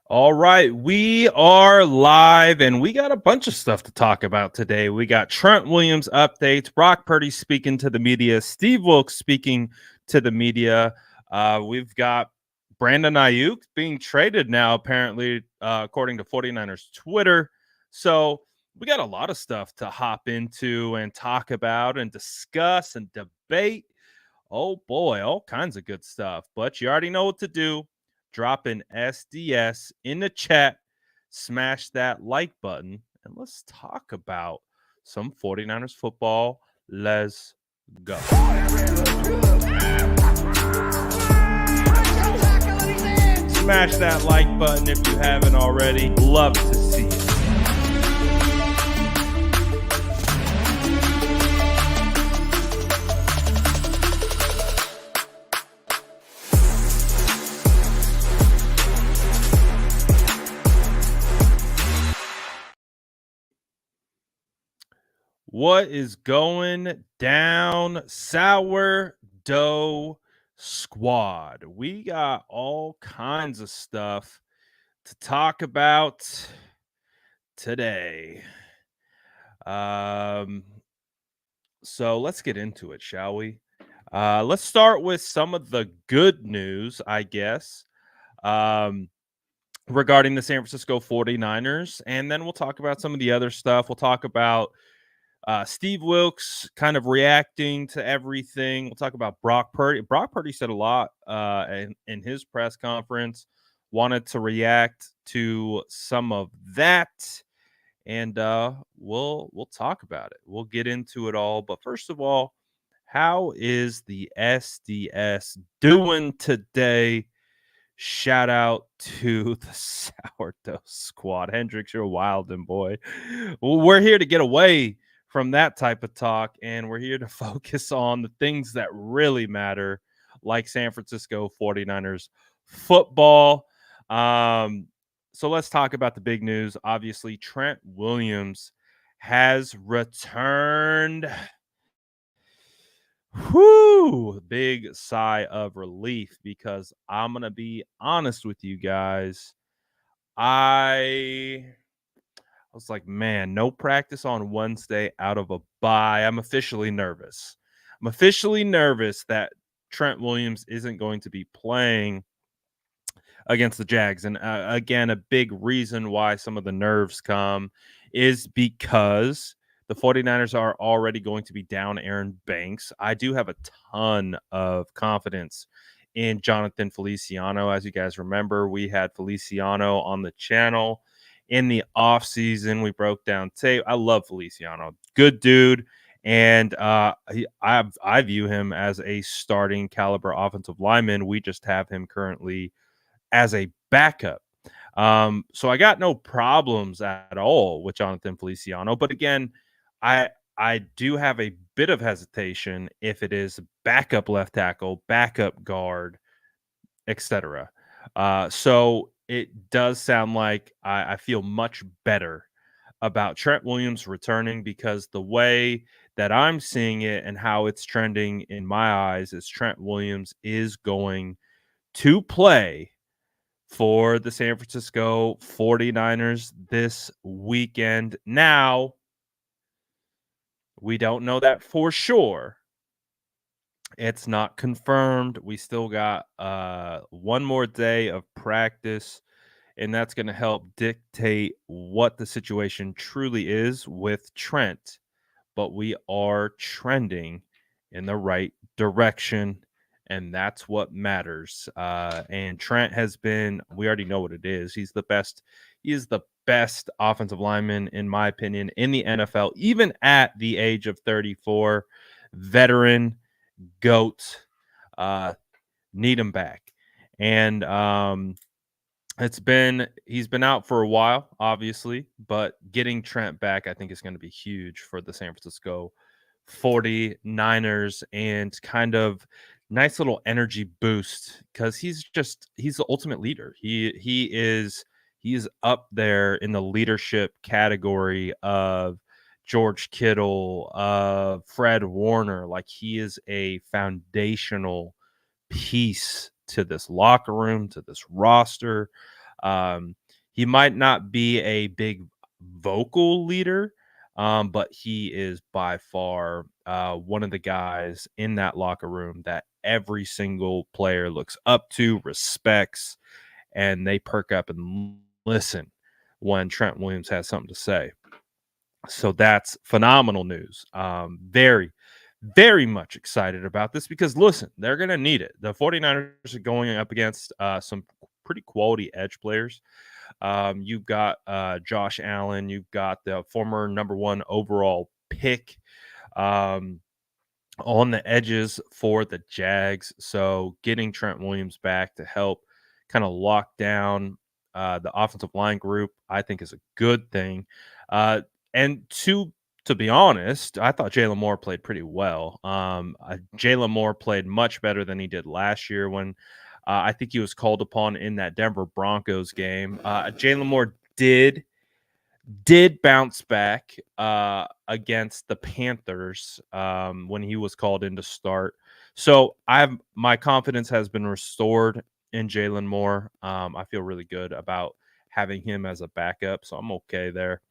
All right, we are live and we got a bunch of stuff to talk about today. We got Trent Williams updates, Brock Purdy speaking to the media, Steve Wilks speaking to the media. We've got Brandon Ayuk being traded now, apparently, according to 49ers Twitter. So we got a lot of stuff to hop into and talk about and discuss and debate. Oh boy, all kinds of good stuff. But you already know what to do. Drop an SDS in the chat, smash that like button, and let's talk about some 49ers football. Let's go. Smash that like button if you haven't already. Love to see it. What is going down, Sourdough Squad? We got all kinds of stuff to talk about today. So let's get into it, shall we? Let's start with some of the good news, I guess, regarding the San Francisco 49ers, and then we'll talk about some of the other stuff. We'll talk about Steve Wilks kind of reacting to everything. We'll talk about Brock Purdy. Brock Purdy said a lot in his press conference, wanted to react to some of that, and we'll talk about it. We'll get into it all. But first of all, how is the SDS doing today? Shout out to the Sourdough Squad. Hendrix, you're wild and boy. Well, we're here to get away from that type of talk, and we're here to focus on the things that really matter, like San Francisco 49ers football. So let's talk about the big news. Obviously, Trent Williams has returned. Whoo, big sigh of relief, because I'm going to be honest with you guys. I was like, man, no practice on Wednesday out of a bye. I'm officially nervous. I'm officially nervous that Trent Williams isn't going to be playing against the Jags. And again, a big reason why some of the nerves come is because the 49ers are already going to be down Aaron Banks. I do have a ton of confidence in Jonathan Feliciano. As you guys remember, we had Feliciano on the channel in the offseason. We broke down tape. I love Feliciano. Good dude. And I view him as a starting caliber offensive lineman. We just have him currently as a backup. So I got no problems at all with Jonathan Feliciano. But again, I do have a bit of hesitation if it is backup left tackle, backup guard, etc. So it does sound like I feel much better about Trent Williams returning, because the way that I'm seeing it and how it's trending in my eyes is Trent Williams is going to play for the San Francisco 49ers this weekend. Now, we don't know that for sure. It's not confirmed. We still got one more day of practice, and that's going to help dictate what the situation truly is with Trent. But we are trending in the right direction, and that's what matters. And Trent has been, we already know what it is. He's the best. He is the best offensive lineman, in my opinion, in the NFL, even at the age of 34. Veteran, GOAT, need him back. And he's been out for a while, obviously, but getting Trent back, I think, is going to be huge for the San Francisco 49ers, and kind of nice little energy boost, because he's the ultimate leader. He is up there in the leadership category of George Kittle, of Fred Warner. Like, he is a foundational piece to this locker room, to this roster. Um, he might not be a big vocal leader, but he is by far one of the guys in that locker room that every single player looks up to, respects, and they perk up and listen when Trent Williams has something to say. So that's phenomenal news. Very, very much excited about this because listen, they're going to need it. The 49ers are going up against some pretty quality edge players. You've got Josh Allen, you've got the former number 1 overall pick um, on the edges for the Jags. So getting Trent Williams back to help kind of lock down the offensive line group, I think is a good thing. And to be honest, I thought Jalen Moore played pretty well. Jalen Moore played much better than he did last year when I think he was called upon in that Denver Broncos game. Jalen Moore did bounce back against the Panthers when he was called in to start. So my confidence has been restored in Jalen Moore. I feel really good about having him as a backup, so I'm okay there.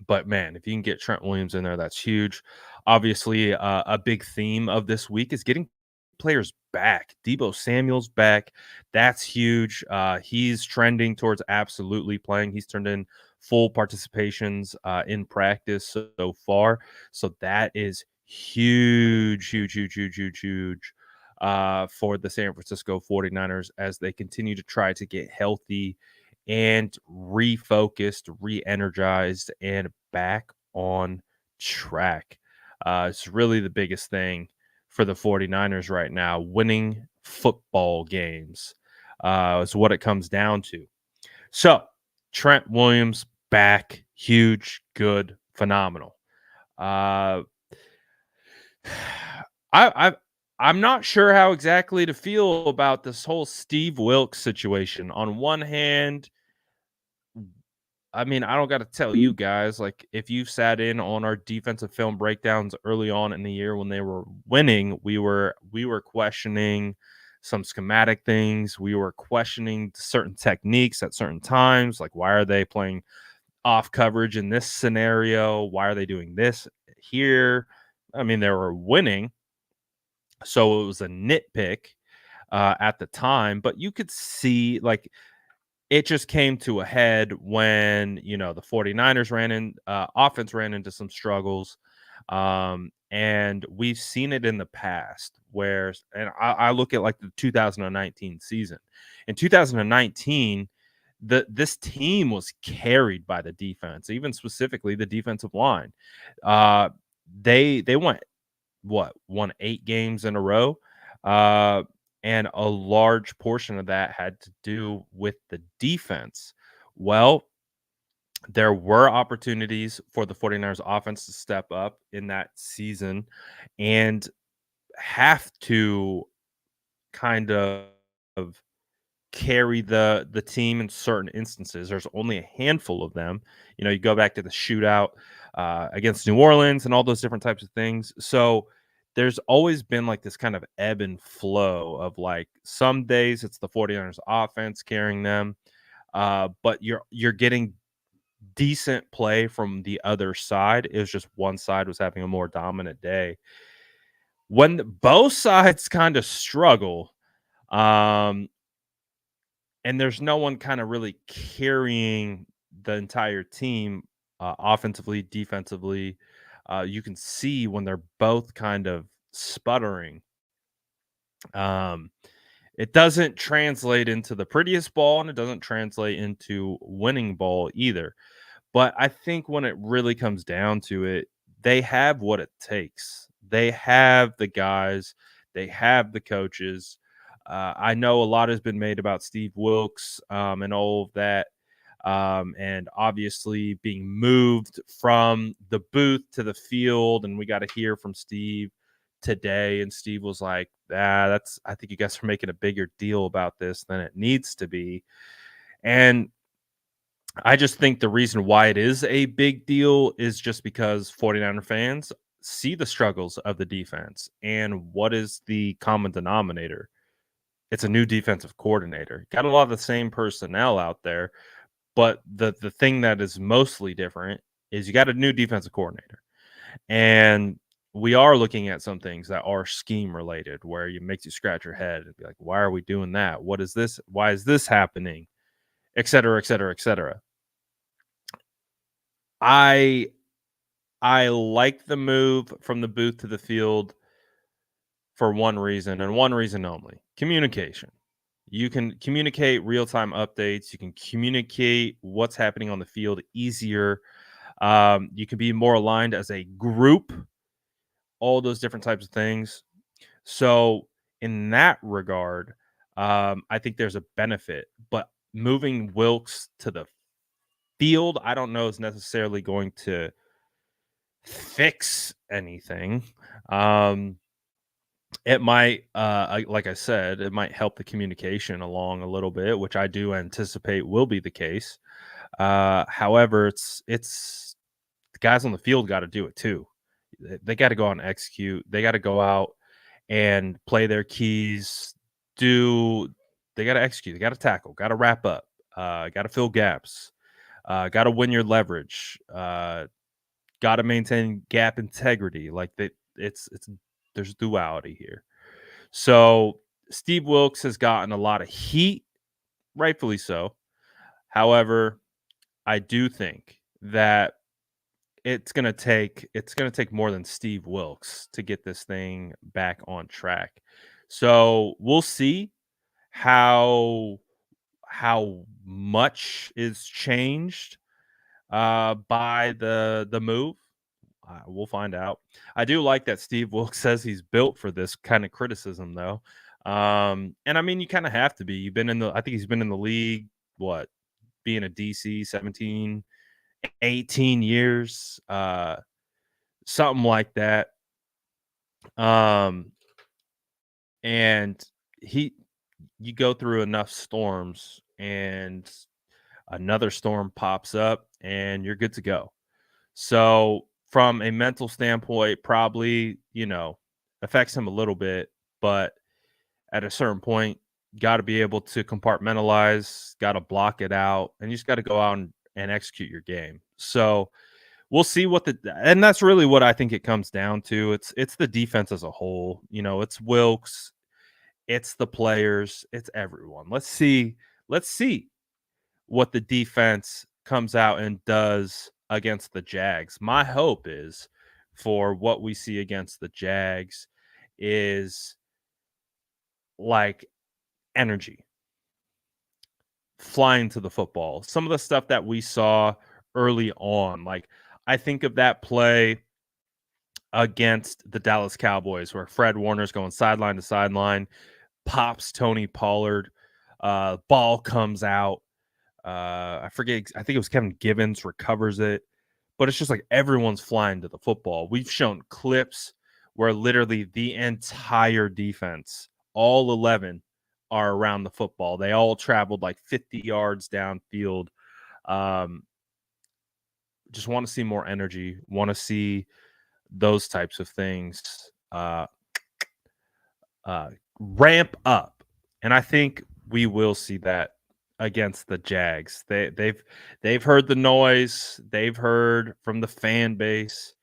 But man, if you can get Trent Williams in there, that's huge. Obviously, a big theme of this week is getting players back. Debo Samuel's back. That's huge. He's trending towards absolutely playing. He's turned in full participations in practice so far. So that is huge, huge, huge, huge, huge, huge for the San Francisco 49ers as they continue to try to get healthy and refocused, re-energized, and back on track. It's really the biggest thing for the 49ers right now. Winning football games is what it comes down to. So, Trent Williams back, huge, good, phenomenal. Uh, I'm not sure how exactly to feel about this whole Steve Wilks situation. On one hand, I mean, I don't got to tell you guys, like, if you've sat in on our defensive film breakdowns early on in the year when they were winning, we were questioning some schematic things. We were questioning certain techniques at certain times, like why are they playing off coverage in this scenario? Why are they doing this here? I mean, they were winning, so it was a nitpick at the time, but you could see like it just came to a head when, the 49ers offense ran into some struggles. And we've seen it in the past and I look at like the 2019 season. In 2019, this team was carried by the defense, even specifically the defensive line. Uh, they won 8 games in a row. Uh, and a large portion of that had to do with the defense. Well, there were opportunities for the 49ers offense to step up in that season and have to kind of carry the team in certain instances. There's only a handful of them. You go back to the shootout against New Orleans and all those different types of things. So there's always been like this kind of ebb and flow of like some days it's the 49ers offense carrying them, but you're getting decent play from the other side. It was just one side was having a more dominant day. When both sides kind of struggle, um, and there's no one kind of really carrying the entire team offensively, defensively. You can see when they're both kind of sputtering. Um, it doesn't translate into the prettiest ball, and it doesn't translate into winning ball either. But I think when it really comes down to it, they have what it takes. They have the guys, they have the coaches. I know a lot has been made about Steve Wilks and all of that. And obviously being moved from the booth to the field. And we got to hear from Steve today. And Steve was like, I think you guys are making a bigger deal about this than it needs to be. And I just think the reason why it is a big deal is just because 49er fans see the struggles of the defense. And what is the common denominator? it's a new defensive coordinator. Got a lot of the same personnel out there, but the thing that is mostly different is you got a new defensive coordinator. And we are looking at some things that are scheme related where it makes you scratch your head and be like, why are we doing that? What is this? Why is this happening? Et cetera, et cetera, et cetera. I like the move from the booth to the field for one reason and one reason only: communication. You can communicate real-time updates. You can communicate what's happening on the field easier. You can be more aligned as a group, all those different types of things. So, in that regard, I think there's a benefit. But moving Wilks to the field, I don't know is necessarily going to fix anything. It might, like I said, it might help the communication along a little bit, which I do anticipate will be the case. However, it's the guys on the field got to do it too. They got to go out and execute. They got to go out and play their keys. They got to execute? They got to tackle. Got to wrap up. Got to fill gaps. Got to win your leverage. Got to maintain gap integrity. Like it's there's duality here. So Steve Wilks has gotten a lot of heat, rightfully so. However, I do think that it's gonna take more than Steve Wilks to get this thing back on track. So we'll see how much is changed by the move. We'll find out. I do like that Steve Wilks says he's built for this kind of criticism, though. And I mean, you kind of have to be. You've been in the. I think he's been in the league. What, being a DC 17, 18 years, something like that. And you go through enough storms, and another storm pops up, and you're good to go. So from a mental standpoint, probably, affects him a little bit, but at a certain point, got to be able to compartmentalize, got to block it out, and you just got to go out and execute your game. So we'll see and that's really what I think it comes down to. It's the defense as a whole. It's Wilks, it's the players, it's everyone. Let's see what the defense comes out and does against the Jags. My hope is for what we see against the Jags is like energy, flying to the football. Some of the stuff that we saw early on, like I think of that play against the Dallas Cowboys where Fred Warner's going sideline to sideline, pops Tony Pollard, ball comes out. I forget. I think it was Kevin Givens recovers it, but it's just like everyone's flying to the football. We've shown clips where literally the entire defense, all 11, are around the football. They all traveled like 50 yards downfield. Just want to see more energy. Want to see those types of things ramp up, and I think we will see that against the Jags. They've heard the noise. They've heard from the fan base.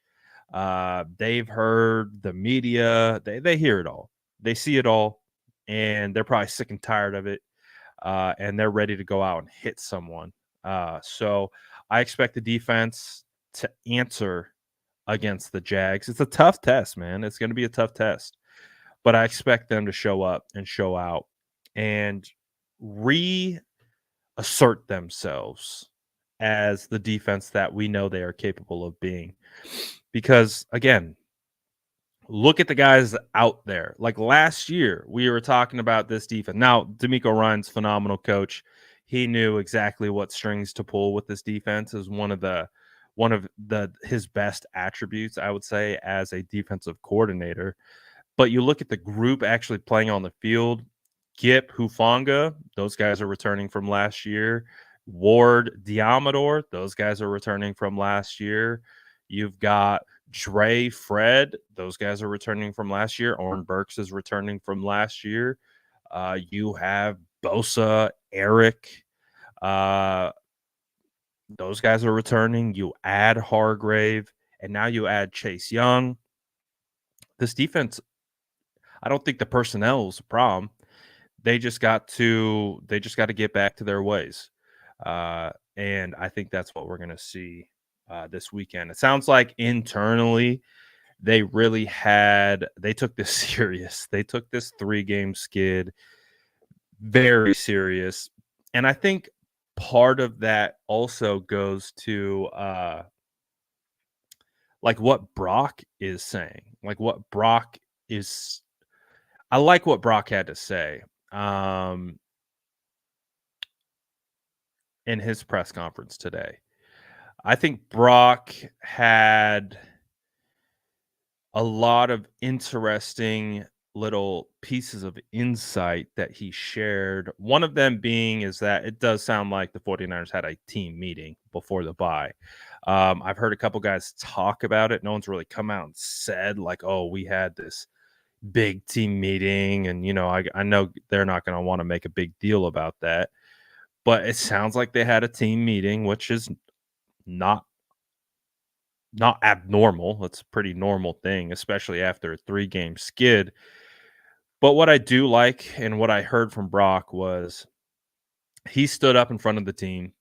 They've heard the media. They hear it all. They see it all, and they're probably sick and tired of it. And they're ready to go out and hit someone. So I expect the defense to answer against the Jags. It's a tough test, man. It's going to be a tough test, but I expect them to show up and show out and reassert themselves as the defense that we know they are capable of being. Because again, look at the guys out there. Like last year, we were talking about this defense. Now, D'Amico Ryan's phenomenal coach. He knew exactly what strings to pull with this defense. Is one of his best attributes, I would say, as a defensive coordinator. But you look at the group actually playing on the field. Gip, Hufanga, those guys are returning from last year. Ward, Diamador, those guys are returning from last year. You've got Dre, Fred, those guys are returning from last year. Oren Burks is returning from last year. You have Bosa, Eric. Uh, those guys are returning. You add Hargrave, and now you add Chase Young. This defense, I don't think the personnel is a problem. They just got to get back to their ways. And I think that's what we're going to see this weekend. It sounds like internally they took this serious. They took this 3-game skid very serious. And I think part of that also goes to like what Brock is saying. Like what Brock is I like what Brock had to say in his press conference today. I think Brock had a lot of interesting little pieces of insight that he shared. One of them being is that it does sound like the 49ers had a team meeting before the bye. I've heard a couple guys talk about it. No one's really come out and said, like, oh, we had this big team meeting. And, I know they're not going to want to make a big deal about that. But it sounds like they had a team meeting, which is not abnormal. It's a pretty normal thing, especially after a 3-game skid. But what I do like and what I heard from Brock was he stood up in front of the team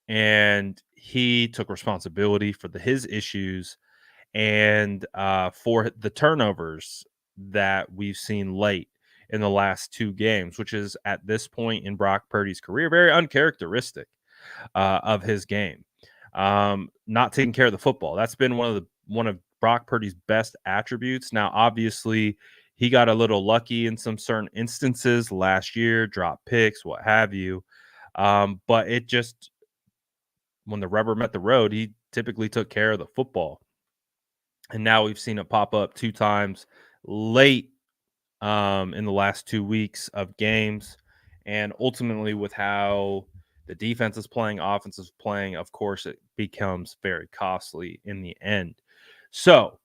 and he took responsibility for his issues and for the turnovers that we've seen late in the last 2 games, which is at this point in Brock Purdy's career very uncharacteristic of his game. Not taking care of the football. That's been one of Brock Purdy's best attributes. Now, obviously, he got a little lucky in some certain instances last year, drop picks, what have you. But it just when the rubber met the road, he typically took care of the football. And now we've seen it pop up 2 times late in the last 2 weeks of games. And ultimately, with how the defense is playing, offense is playing, of course, it becomes very costly in the end. So,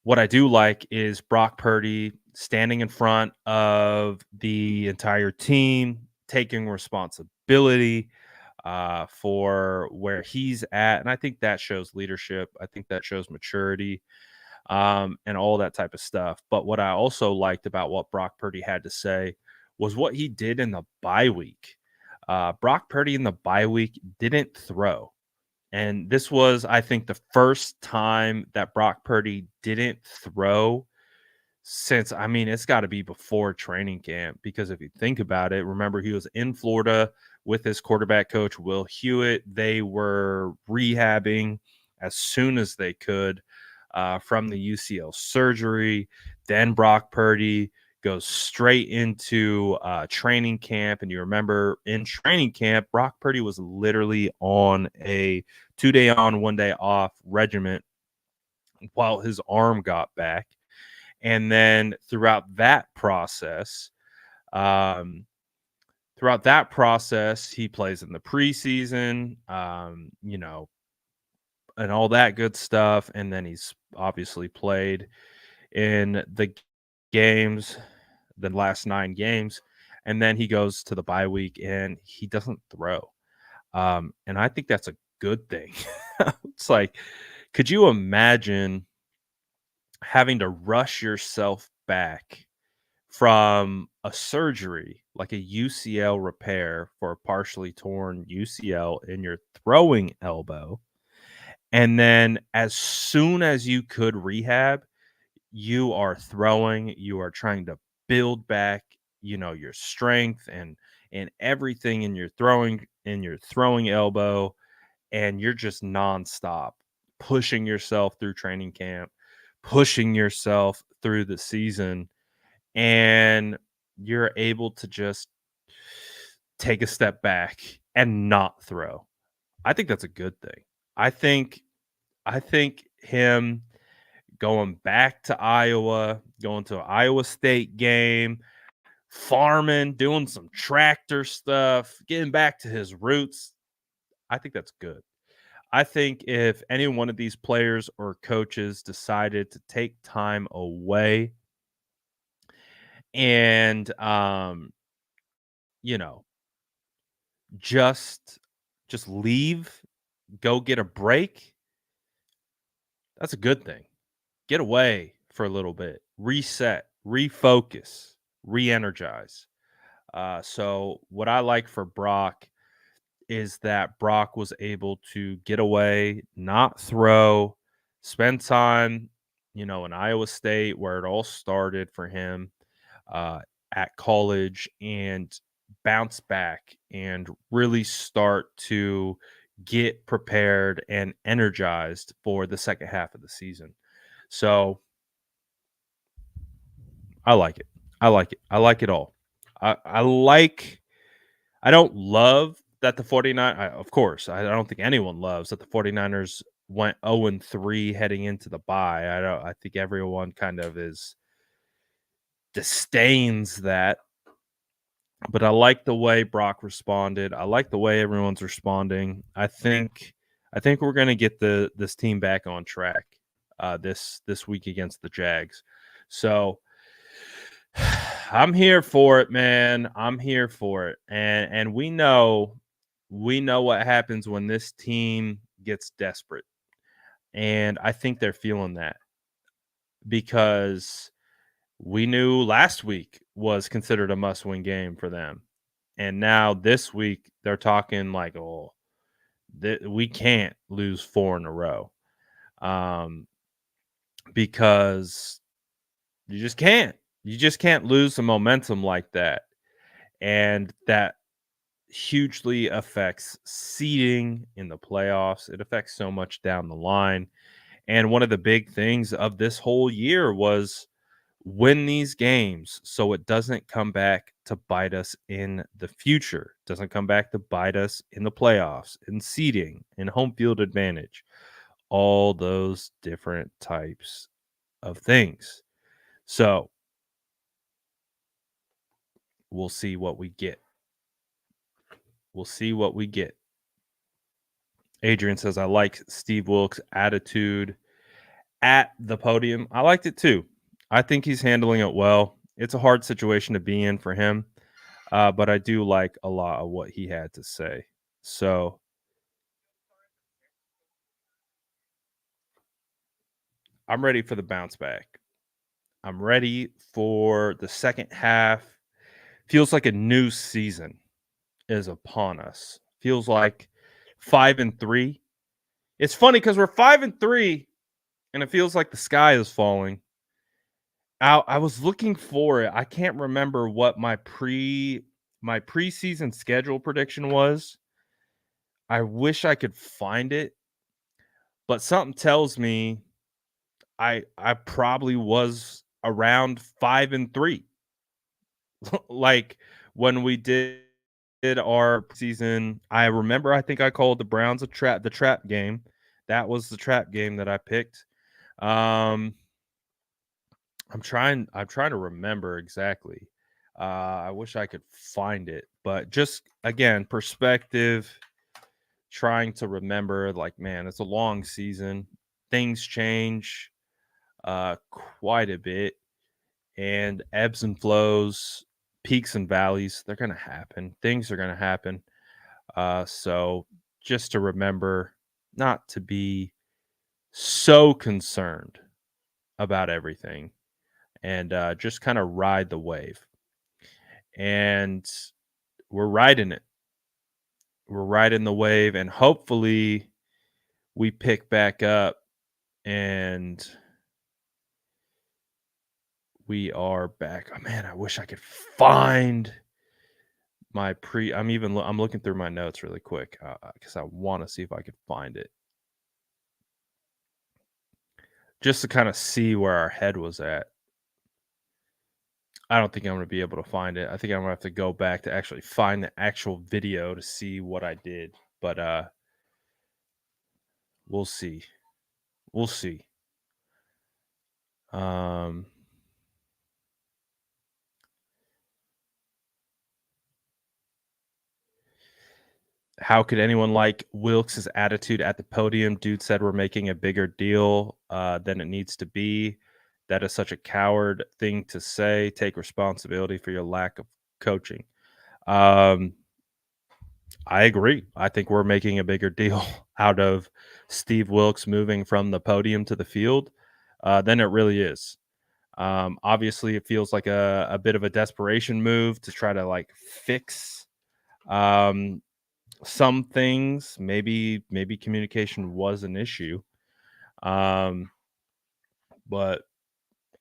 what I do like is Brock Purdy standing in front of the entire team, taking responsibility for where he's at. And I think that shows leadership. I think that shows maturity and all that type of stuff. But what I also liked about what Brock Purdy had to say was what he did in the bye week. Brock Purdy in the bye week didn't throw. And this was, I think, the first time that Brock Purdy didn't throw since, it's got to be before training camp. Because if you think about it, remember he was in Florida with his quarterback coach, Will Hewitt. They were rehabbing as soon as they could from the UCL surgery. Then Brock Purdy goes straight into training camp. And you remember in training camp, Brock Purdy was literally on a 2-day on, 1-day off regiment while his arm got back. And then throughout that process, he plays in the preseason, and all that good stuff. And then he's obviously played in the games, the last 9 games. And then he goes to the bye week and he doesn't throw. And I think that's a good thing. It's like, could you imagine having to rush yourself back from a surgery like a UCL repair for a partially torn UCL in your throwing elbow? And then as soon as you could rehab, you are throwing, you are trying to build back, your strength and everything in your throwing elbow, and you're just nonstop pushing yourself through training camp, pushing yourself through the season, and you're able to just take a step back and not throw. I think that's a good thing. I think him going back to Iowa, going to an Iowa State game, farming, doing some tractor stuff, getting back to his roots, I think that's good. I think if any one of these players or coaches decided to take time away and you know, just just leave, go get a break, that's a good thing. Get away for a little bit, reset, refocus, re-energize. So what I like for Brock is that Brock was able to get away, not throw, spend time, in Iowa State where it all started for him, uh, at college, and bounce back and really start to get prepared and energized for the second half of the season. So I like it. I like it. I like it all. I like I don't love that the 49 of course, I don't think anyone loves that the 49ers went 0-3 heading into the bye. I think everyone kind of is disdains that, but I like the way Brock responded. I like the way everyone's responding. I think we're going to get this team back on track this week against the Jags. So I'm here for it, man. I'm here for it. And we know what happens when this team gets desperate. And I think they're feeling that because we knew last week was considered a must-win game for them. And now this week they're talking like, "Oh, we can't lose 4 in a row." Um because you just can't. You just can't lose the momentum like that. And that hugely affects seeding in the playoffs. It affects so much down the line. And one of the big things of this whole year was win these games so it doesn't come back to bite us in the future. Doesn't come back to bite us in the playoffs, in seeding, in home field advantage. All those different types of things. So we'll see what we get. We'll see what we get. Adrian says, I like Steve Wilks' attitude at the podium. I liked it too. I think he's handling it well. It's a hard situation to be in for him, but I do like a lot of what he had to say. So I'm ready for the bounce back. I'm ready for the second half. Feels like a new season is upon us. Feels like 5-3. It's funny because we're 5-3, and it feels like the sky is falling. I was looking for it. I can't remember what my preseason schedule prediction was. I wish I could find it, but something tells me I probably was around 5-3. Like when we did our season, I remember I think I called the Browns the trap game. That was the trap game that I picked. Um I'm trying to remember exactly. I wish I could find it, but just again, perspective, trying to remember like, man, it's a long season. Things change quite a bit, and ebbs and flows, peaks and valleys, they're going to happen. Things are going to happen. So just to remember not to be so concerned about everything, and just kind of ride the wave. And we're riding it. We're riding the wave, and hopefully we pick back up and we are back. Oh man, I wish I could find my I'm looking through my notes really quick because I want to see if I could find it, just to kind of see where our head was at. I don't think I'm going to be able to find it. I think I'm going to have to go back to actually find the actual video to see what I did. But we'll see. We'll see. Um, how could anyone like Wilks' attitude at the podium? Dude said we're making a bigger deal than it needs to be. That is such a coward thing to say. Take responsibility for your lack of coaching. Um, I agree. I think we're making a bigger deal out of Steve Wilks moving from the podium to the field than it really is. Obviously, it feels like a bit of a desperation move to try to like fix um, some things. Maybe communication was an issue, um, but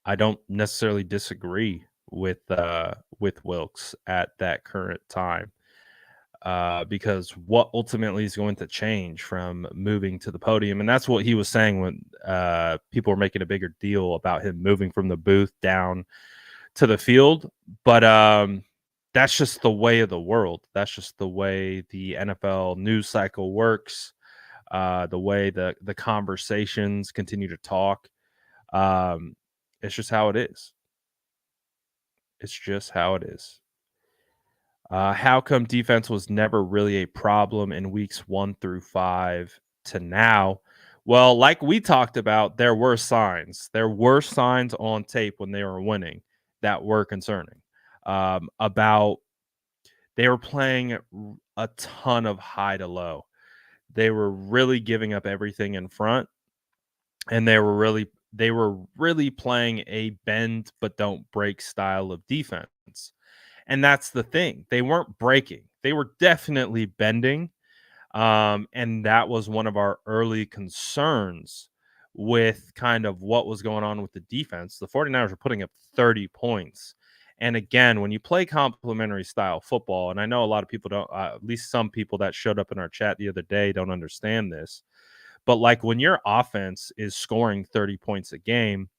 I don't necessarily disagree with Wilks at that current time. Because what ultimately is going to change from moving to the podium, and that's what he was saying when people were making a bigger deal about him moving from the booth down to the field. But that's just the way of the world. That's just the way the NFL news cycle works. The way the conversations continue to talk. Um, it's just how it is. It's just how it is. How come defense was never really a problem in weeks 1 through 5 to now? Well, like we talked about, there were signs. There were signs on tape when they were winning that were concerning. About they were playing a ton of high to low. They were really giving up everything in front, and they were really playing a bend but don't break style of defense. And that's the thing. They weren't breaking. They were definitely bending. And that was one of our early concerns with kind of what was going on with the defense. The 49ers were putting up 30 points. And again, when you play complementary style football, and I know a lot of people don't, at least some people that showed up in our chat the other day don't understand this, but like when your offense is scoring 30 points a game,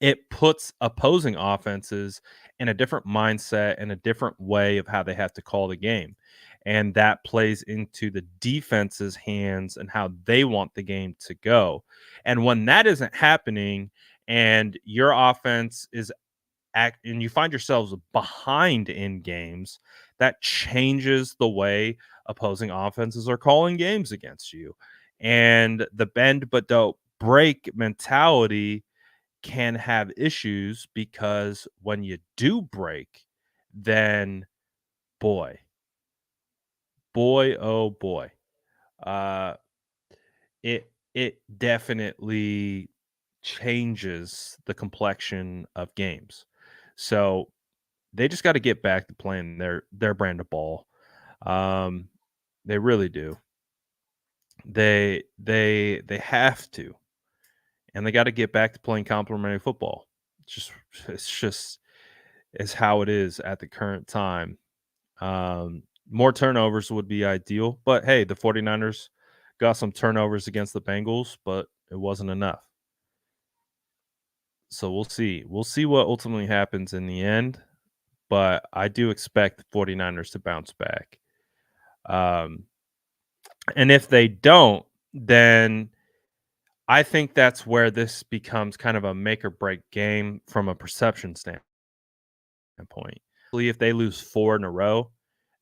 it puts opposing offenses in a different mindset and a different way of how they have to call the game. And that plays into the defense's hands and how they want the game to go. And when that isn't happening and your offense is and you find yourselves behind in games, that changes the way opposing offenses are calling games against you. And the bend but don't break mentality can have issues because when you do break, then boy, oh boy, uh, it definitely changes the complexion of games. So they just got to get back to playing their brand of ball. Um, they really do. They have to, and they got to get back to playing complementary football. It's just is how it is at the current time. More turnovers would be ideal, but hey, the 49ers got some turnovers against the Bengals, but it wasn't enough. So we'll see. We'll see what ultimately happens in the end, but I do expect the 49ers to bounce back. Um, and if they don't, then I think that's where this becomes kind of a make or break game from a perception standpoint. If they lose 4 in a row,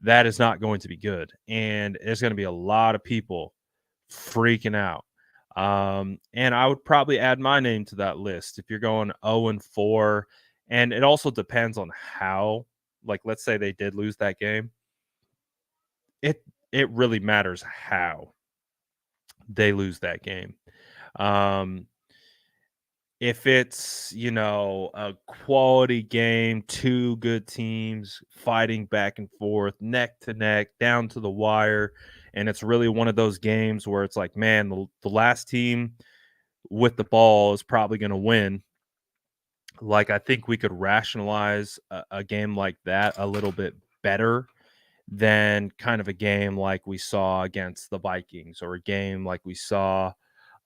that is not going to be good. And there's going to be a lot of people freaking out. And I would probably add my name to that list if you're going 0-4. And it also depends on how, like, let's say they did lose that game. It really matters how they lose that game. If it's, a quality game, 2 good teams fighting back and forth, neck to neck, down to the wire, and it's really one of those games where it's like, man, the last team with the ball is probably going to win. Like, I think we could rationalize a game like that a little bit better than kind of a game like we saw against the Vikings or a game like we saw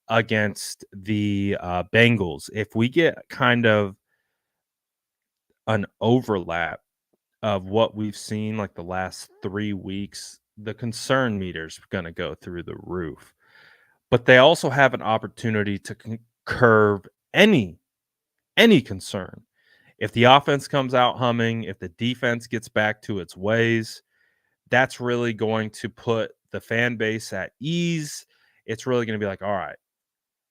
against the Bengals. If we get kind of an overlap of what we've seen like the last 3 weeks, the concern meter's going to go through the roof. But they also have an opportunity to curb any concern. If the offense comes out humming, if the defense gets back to its ways, that's really going to put the fan base at ease. It's really going to be like, all right,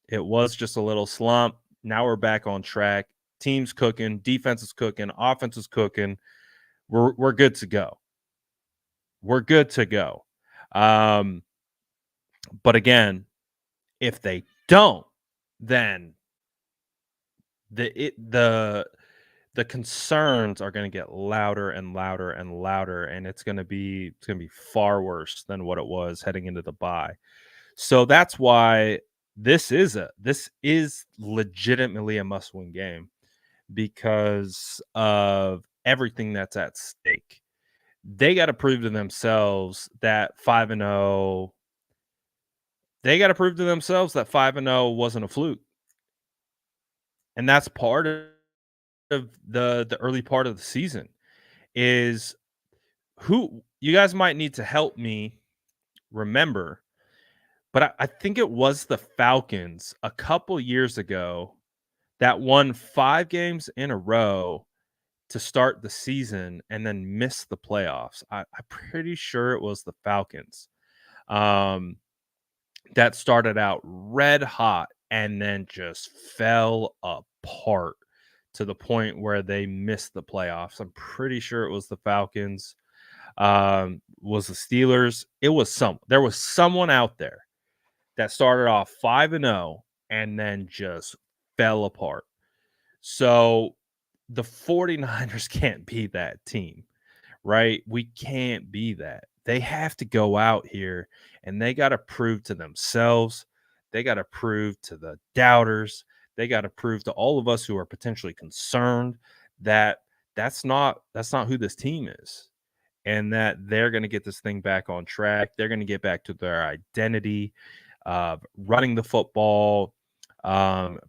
it was just a little slump. Now we're back on track. Team's cooking, defense is cooking, offense is cooking. We're good to go. We're good to go. Um, but again, if they don't, then the concerns are going to get louder and louder and louder, and it's gonna be far worse than what it was heading into the bye. So that's why this is legitimately a must-win game because of everything that's at stake. They got to prove to themselves that 5-0 they got to prove to themselves that 5-0 wasn't a fluke. And that's part of the early part of the season is who you guys might need to help me remember, but I think it was the Falcons a couple years ago that won 5 games in a row to start the season and then missed the playoffs. I'm pretty sure it was the Falcons. Um, that started out red hot and then just fell apart to the point where they missed the playoffs. I'm pretty sure it was the Falcons. Was the Steelers. There was someone out there that started off 5-0 and then just fell apart. So the 49ers can't be that team, right? We can't be that. They have to go out here and they got to prove to themselves, they got to prove to the doubters, they got to prove to all of us who are potentially concerned that that's not who this team is and that they're going to get this thing back on track. They're going to get back to their identity of running the football,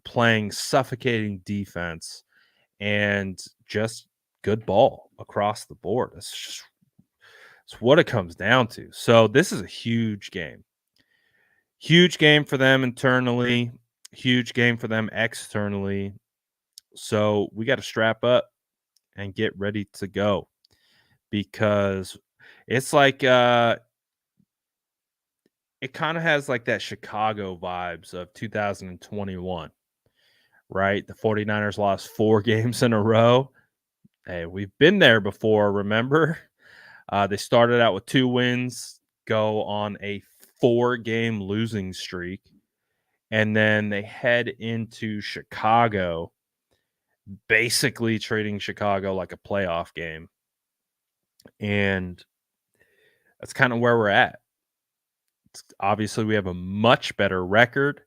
playing suffocating defense, and just good ball across the board. It's what it comes down to. So this is a huge game. Huge game for them internally, huge game for them externally. So we got to strap up and get ready to go because it's like it kind of has like that Chicago vibes of 2021, right? The 49ers lost 4 games in a row. Hey, we've been there before, remember? They started out with 2 wins, go on a 4-game losing streak, and then they head into Chicago, basically treating Chicago like a playoff game. And that's kind of where we're at. Obviously, we have a much better record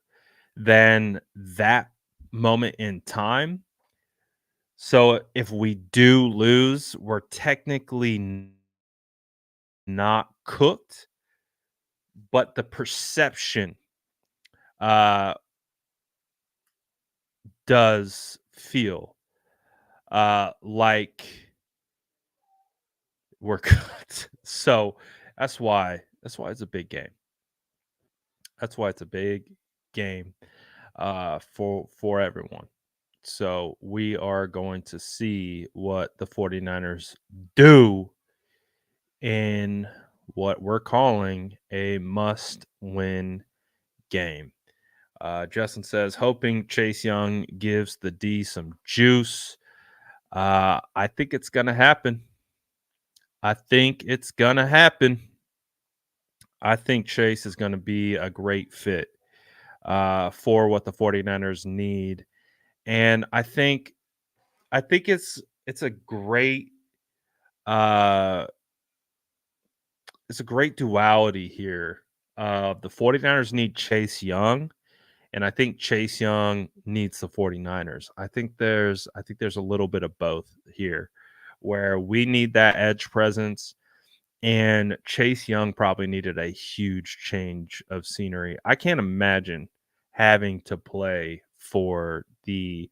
than that moment in time. So if we do lose, we're technically not cooked, but the perception does feel like we're cooked. So that's why it's a big game. That's why it's a big game for everyone. So we are going to see what the 49ers do in what we're calling a must-win game. Justin says, hoping Chase Young gives the D some juice. I think it's going to happen. I think Chase is going to be a great fit for what the 49ers need. And I think it's a great it's a great duality here. The 49ers need Chase Young, and I think Chase Young needs the 49ers. I think there's a little bit of both here where we need that edge presence and Chase Young probably needed a huge change of scenery. I can't imagine having to play for the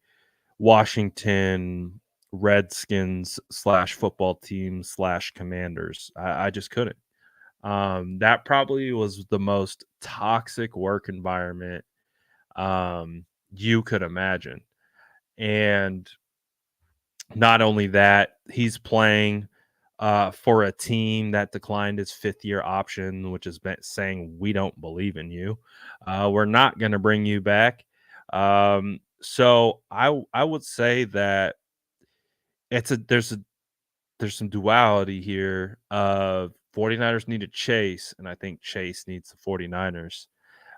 Washington Redskins / football team / Commanders. I just couldn't. That probably was the most toxic work environment you could imagine. And not only that, he's playing for a team that declined his 5th-year option, which is saying we don't believe in you. We're not going to bring you back. So I would say that there's some duality here of 49ers need to chase, and I think Chase needs the 49ers.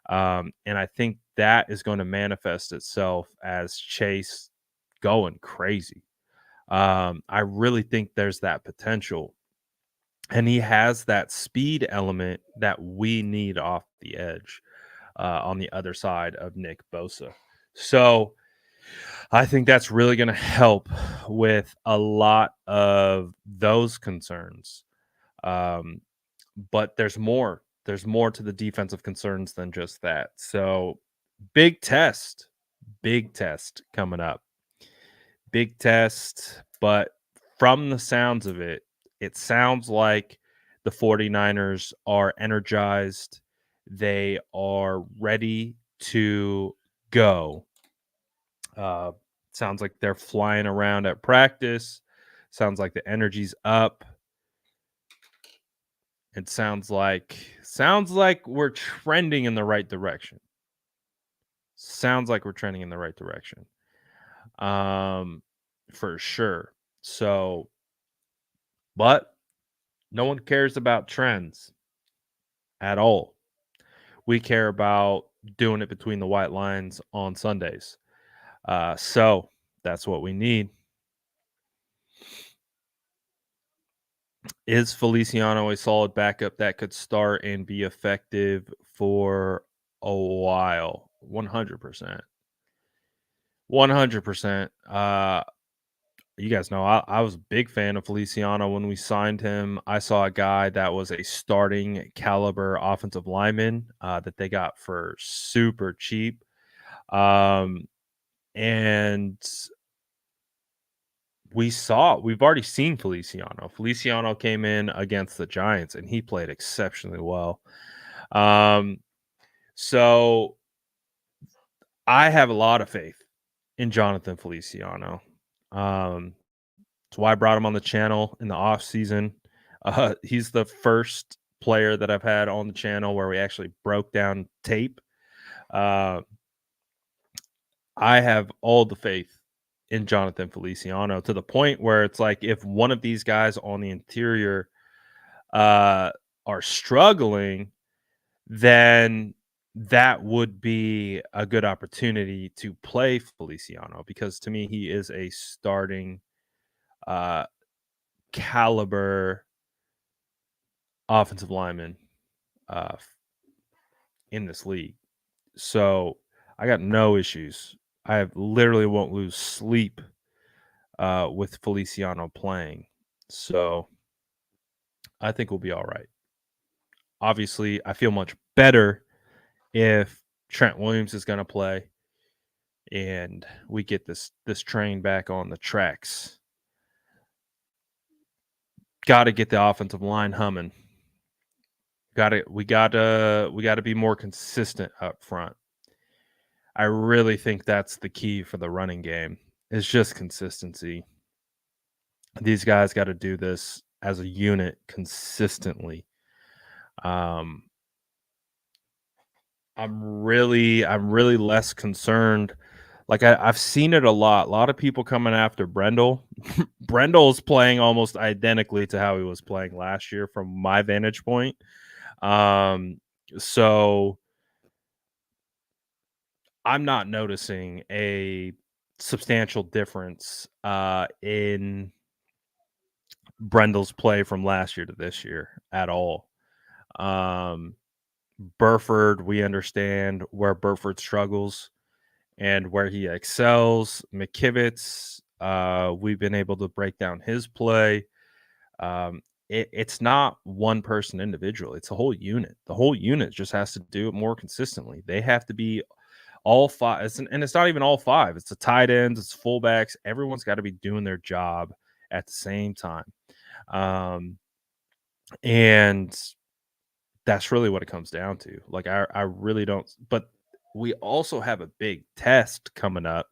And I think that is going to manifest itself as Chase going crazy. I really think there's that potential. And he has that speed element that we need off the edge on the other side of Nick Bosa. So I think that's really going to help with a lot of those concerns. Um, but there's more. There's more to the defensive concerns than just that. So big test, big test coming up. Big test, but from the sounds of it, it sounds like the 49ers are energized. They are ready to go. Uh, Sounds like they're flying around at practice. Sounds like the energy's up. It sounds like we're trending in the right direction. Sounds like we're trending in the right direction. Um, for sure. So, but no one cares about trends at all. We care about doing it between the white lines on Sundays. So that's what we need. Is Feliciano a solid backup that could start and be effective for a while? 100%. 100%. You guys know I was a big fan of Feliciano when we signed him. I saw a guy that was a starting caliber offensive lineman that they got for super cheap. Um, and we've already seen Feliciano. Feliciano came in against the Giants and he played exceptionally well. Um, so I have a lot of faith in Jonathan Feliciano. That's why I brought him on the channel in the off season. He's the first player that I've had on the channel where we actually broke down tape. Uh, I have all the faith in Jonathan Feliciano to the point where it's like if one of these guys on the interior uh, are struggling, then that would be a good opportunity to play Feliciano because to me he is a starting uh, caliber offensive lineman uh, in this league. So I got no issues. I literally won't lose sleep with Feliciano playing. So I think we'll be all right. Obviously, I feel much better if Trent Williams is going to play and we get this train back on the tracks. Got to get the offensive line humming. We got to be more consistent up front. I really think that's the key for the running game. It's just consistency. These guys got to do this as a unit consistently. I'm really less concerned. Like I've seen it a lot. A lot of people coming after Brendel. Brendel's playing almost identically to how he was playing last year from my vantage point. So I'm not noticing a substantial difference in Brendel's play from last year to this year at all. Burford, we understand where Burford struggles and where he excels. McKivitz, we've been able to break down his play. It's not one person individual; it's a whole unit. The whole unit just has to do it more consistently. They have to be all five, and it's not even all five. It's the tight ends, it's fullbacks. Everyone's got to be doing their job at the same time, and that's really what it comes down to. Like I really don't. But we also have a big test coming up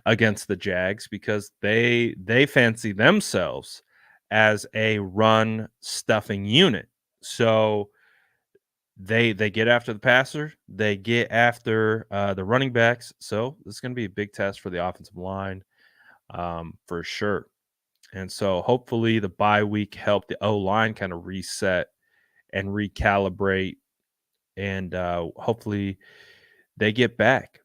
against the Jags because they fancy themselves as a run stuffing unit. So They get after the passer, they get after the running backs. So this is going to be a big test for the offensive line, for sure. And so hopefully the bye week helped the O line kind of reset and recalibrate, and hopefully they get back,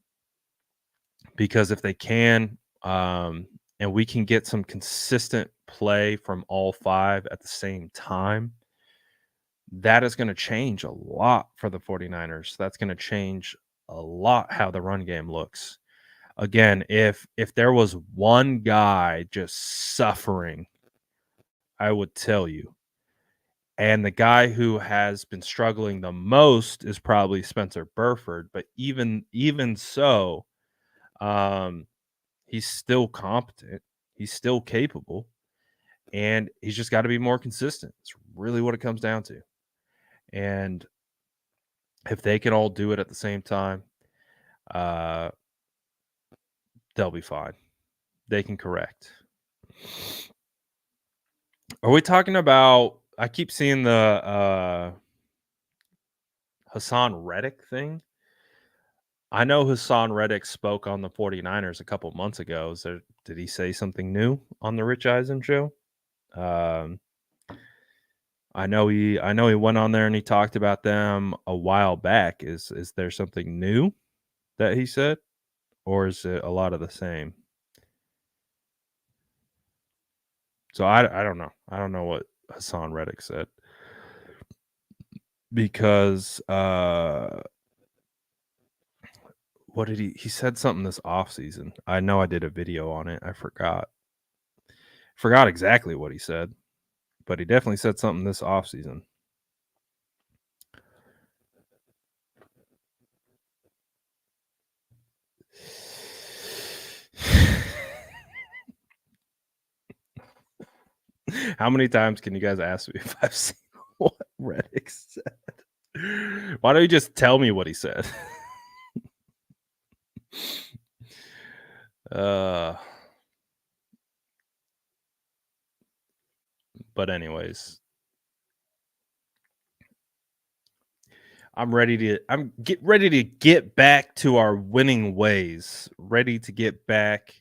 because if they can, and we can get some consistent play from all five at the same time, that is going to change a lot for the 49ers. That's going to change a lot how the run game looks. Again, if there was one guy just suffering, I would tell you. And the guy who has been struggling the most is probably Spencer Burford, but even so, um, he's still competent. He's still capable, and he's just got to be more consistent. It's really what it comes down to. And if they can all do it at the same time, uh, they'll be fine. They can correct. Are we talking about? I keep seeing the Hassan Reddick thing. I know Hassan Reddick spoke on the 49ers a couple months ago. Did he say something new on the Rich Eisen show? Um, I know he went on there and he talked about them a while back. Is there something new that he said, or is it a lot of the same? So I don't know. I don't know what Hassan Reddick said, because what did he said something this offseason. I know I did a video on it. I forgot exactly what he said, but he definitely said something this offseason. How many times can you guys ask me if I've seen what Reddick said? Why don't you just tell me what he said? But anyways, I'm ready to get back to our winning ways. Ready to get back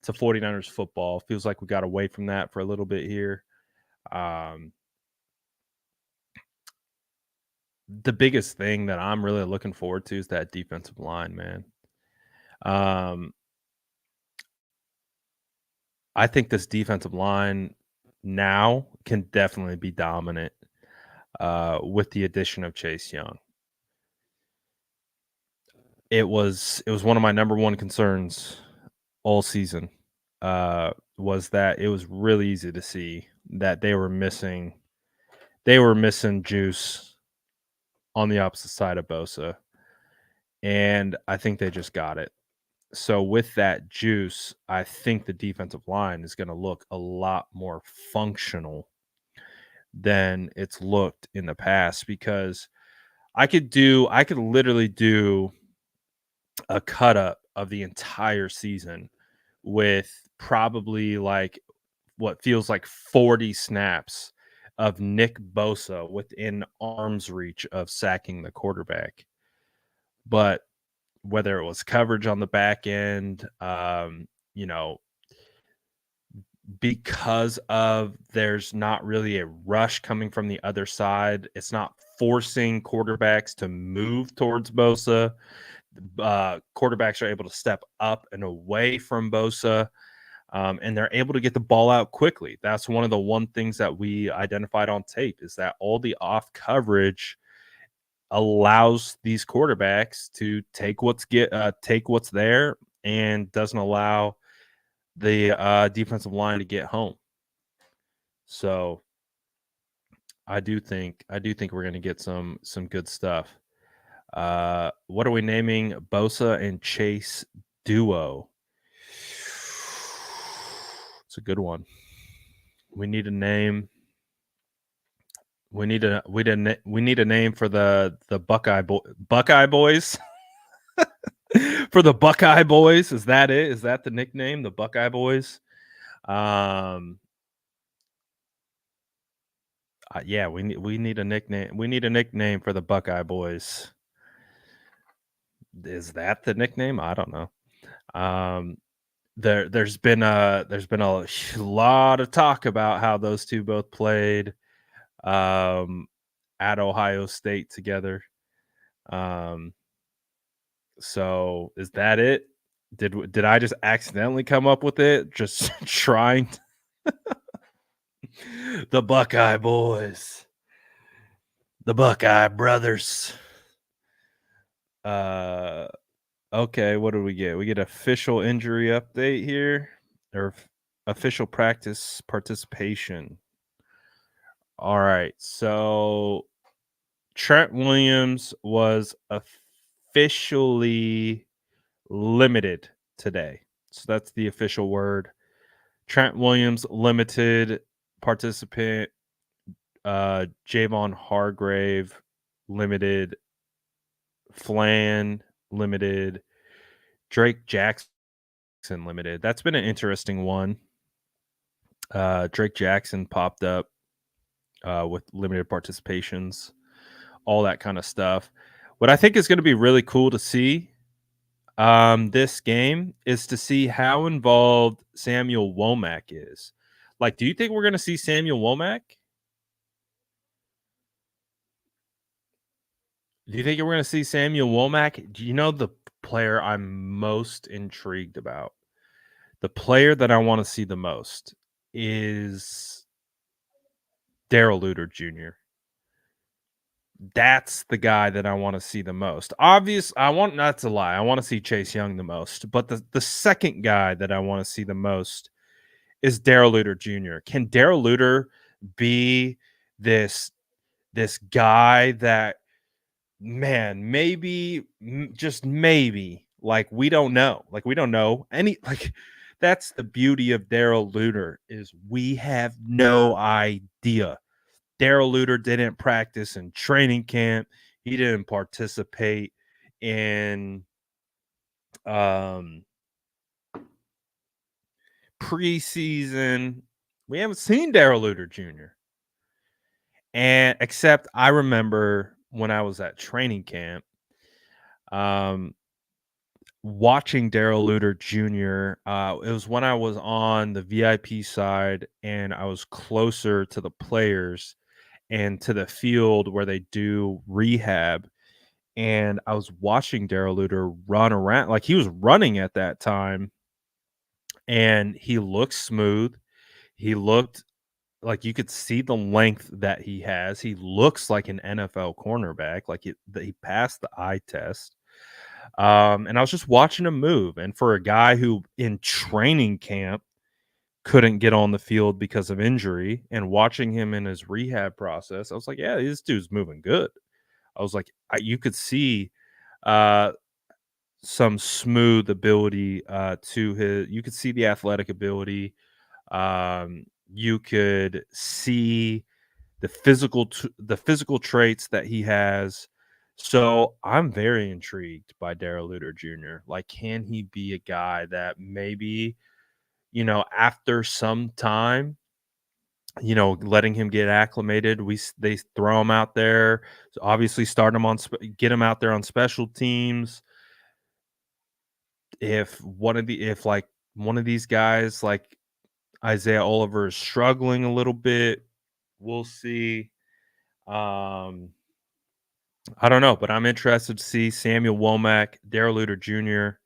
to 49ers football. Feels like we got away from that for a little bit here. The biggest thing that I'm really looking forward to is that defensive line, man. I think this defensive line now can definitely be dominant with the addition of Chase Young. It was one of my number one concerns all season, was that it was really easy to see that they were missing juice on the opposite side of Bosa, and I think they just got it. So with that juice, I think the defensive line is going to look a lot more functional than it's looked in the past, because I could literally do a cut up of the entire season with probably like what feels like 40 snaps of Nick Bosa within arm's reach of sacking the quarterback. But whether it was coverage on the back end, because of there's not really a rush coming from the other side, it's not forcing quarterbacks to move towards Bosa. Quarterbacks are able to step up and away from Bosa, and they're able to get the ball out quickly. That's one of the things that we identified on tape, is that all the off coverage allows these quarterbacks to take what's there, and doesn't allow the defensive line to get home. So I do think we're going to get some good stuff. What are we naming Bosa and Chase duo? It's a good one. We need a name. We need a name for the Buckeye Boys. For the Buckeye Boys, is that it? Is that the nickname, the Buckeye Boys? Yeah, we need a nickname. We need a nickname for the Buckeye Boys. Is that the nickname? I don't know. Um, there's been a lot of talk about how those two both played um, at Ohio State together. Um, so is that it? Did I just accidentally come up with it? Just trying the Buckeye Boys, the Buckeye Brothers. Uh, okay, what do we get? We get official injury update here, or official practice participation. All right, so Trent Williams was officially limited today. So that's the official word. Trent Williams limited, participant. Javon Hargrave limited, Flan limited, Drake Jackson limited. That's been an interesting one. Drake Jackson popped up with limited participations, all that kind of stuff. What I think is going to be really cool to see this game is to see how involved Samuel Womack is. Like, do you think we're going to see Samuel Womack? Do you think we're going to see Samuel Womack? Do you know the player I'm most intrigued about? The player that I want to see the most is Darrell Luter Jr. That's the guy that I want to see the most. Obvious, I want not to lie. I want to see Chase Young the most, but the second guy that I want to see the most is Darrell Luter Jr. Can Darrell Luter be this this guy that, man, maybe, just maybe, like, we don't know. Like, we don't know any, like, that's the beauty of Darrell Luter, is we have no idea. Darrell Luter didn't practice in training camp. He didn't participate in um preseason. We haven't seen Darrell Luter Jr. And except I remember when I was at training camp, um, watching Darrell Luter Jr. It was when I was on the VIP side and I was closer to the players and to the field where they do rehab. And I was watching Darrell Luter run around, like he was running at that time, and he looked smooth. He looked like you could see the length that he has. He looks like an NFL cornerback, like that he passed the eye test. And I was just watching him move. And for a guy who in training camp couldn't get on the field because of injury, and watching him in his rehab process, I was like, yeah, this dude's moving good. I was like, you could see uh, some smooth ability to his. You could see the athletic ability. You could see the physical traits that he has. So I'm very intrigued by Darrell Luter Jr. Like, can he be a guy that maybe, after some time, letting him get acclimated, they throw him out there. So obviously, start him get him out there on special teams. If like one of these guys like Isaiah Oliver is struggling a little bit, we'll see. Um, I don't know, but I'm interested to see Samuel Womack, Darrell Luter Jr.,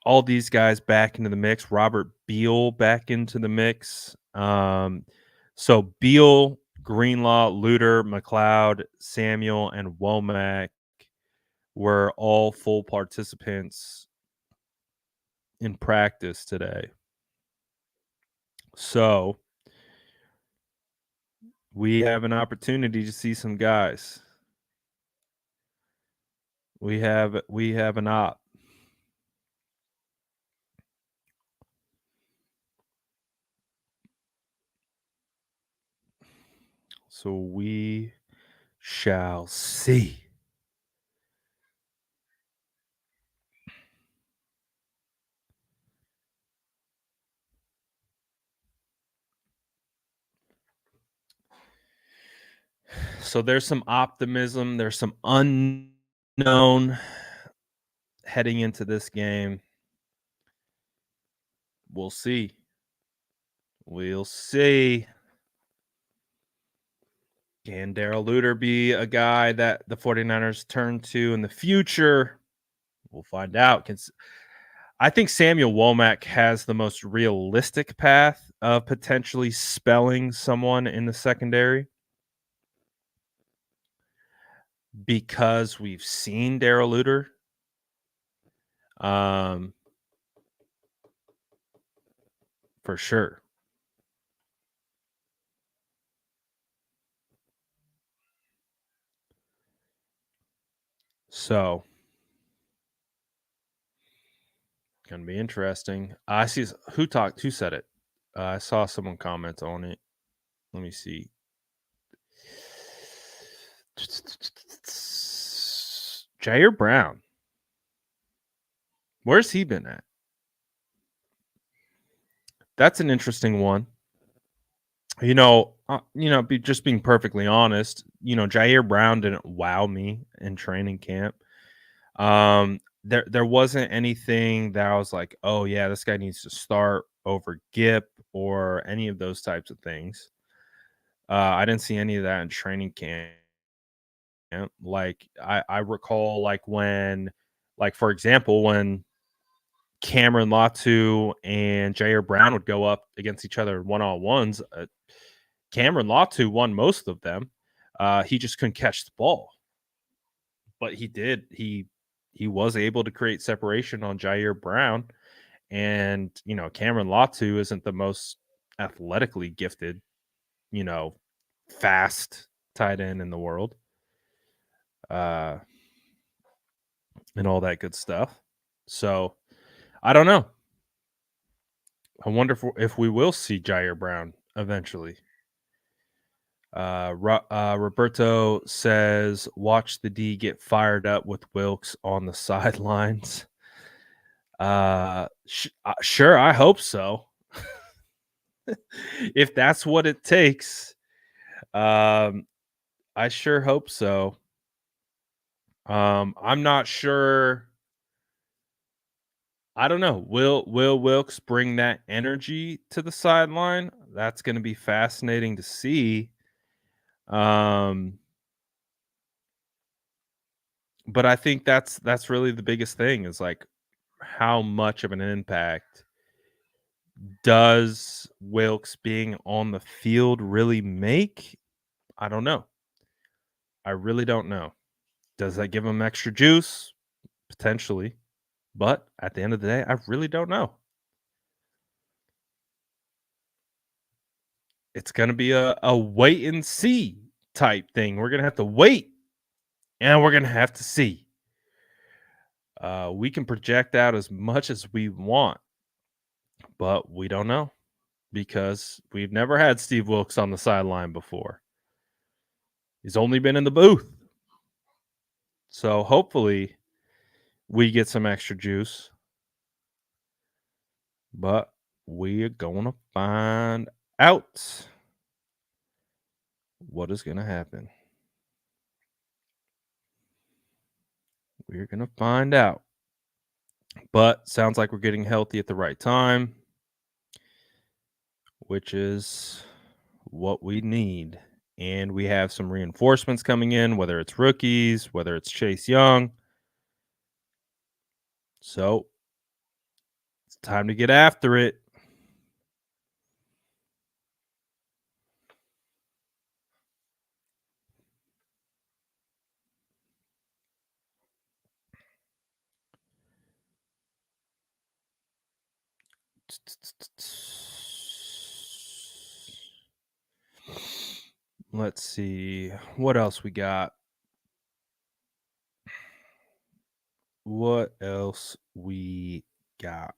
all these guys back into the mix. Robert Beal back into the mix. So Beal, Greenlaw, Luter, McLeod, Samuel, and Womack were all full participants in practice today. So we have an opportunity to see some guys. We have an op. So we shall see. So there's some optimism. There's some unknown heading into this game. We'll see. We'll see. Can Darrell Luter be a guy that the 49ers turn to in the future? We'll find out. I think Samuel Womack has the most realistic path of potentially spelling someone in the secondary because we've seen Darrell Luter. For sure. So gonna be interesting. I see who said it. I saw someone comment on it. Let me see. Jair Brown. Where's he been at? That's an interesting one. Just being perfectly honest, Jair Brown didn't wow me in training camp. There wasn't anything that I was like, oh yeah, this guy needs to start over Gip or any of those types of things. I didn't see any of that in training camp. Like I recall for example, when Cameron Latu and Jair Brown would go up against each other one-on-ones, Cameron Latu won most of them. He just couldn't catch the ball. But he did. He was able to create separation on Jair Brown. And, Cameron Latu isn't the most athletically gifted, fast tight end in the world. And all that good stuff. So I don't know. I wonder if we will see Jair Brown eventually. Roberto says, "Watch the D get fired up with Wilks on the sidelines." Sure, I hope so. If that's what it takes, I sure hope so. I'm not sure. I don't know. Will Wilks bring that energy to the sideline? That's going to be fascinating to see. But I think that's really the biggest thing is like how much of an impact does Wilks being on the field really make? I don't know. I really don't know. Does that give him extra juice? Potentially. But at the end of the day, I really don't know. It's going to be a wait and see type thing. We're going to have to wait and we're going to have to see. We can project out as much as we want, but we don't know because we've never had Steve Wilks on the sideline before. He's only been in the booth. So hopefully we get some extra juice, but we're going to find out what is going to happen. We're going to find out. But sounds like we're getting healthy at the right time, which is what we need. And we have some reinforcements coming in, whether it's rookies, whether it's Chase Young. So it's time to get after it. Let's see what else we got. What else we got?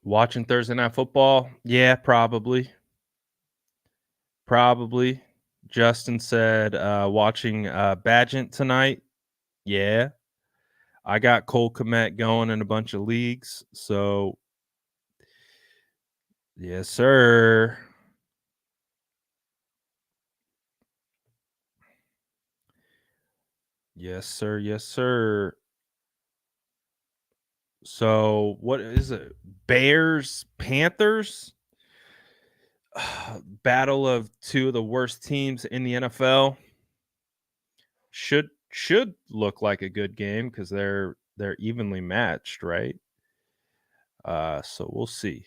Watching Thursday Night Football? Yeah, probably. Probably. Justin said watching Badgent tonight. Yeah. I got Cole Kmet going in a bunch of leagues, so yes, sir. Yes, sir. Yes, sir. So, what is it? Bears, Panthers? Battle of two of the worst teams in the NFL. Should look like a good game because they're evenly matched, right? So we'll see.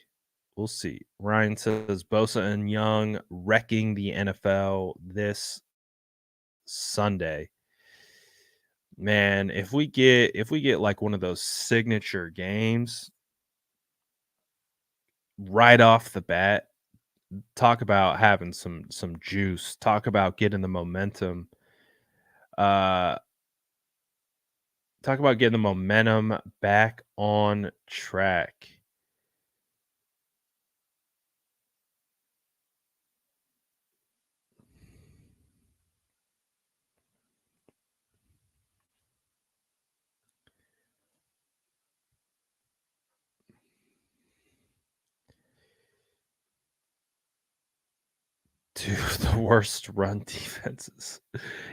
We'll see. Ryan says Bosa and Young wrecking the NFL this Sunday. Man, if we get like one of those signature games right off the bat, talk about having some juice. Talk about getting the momentum. Uh Talk about getting the momentum back on track. Dude, the worst run defenses.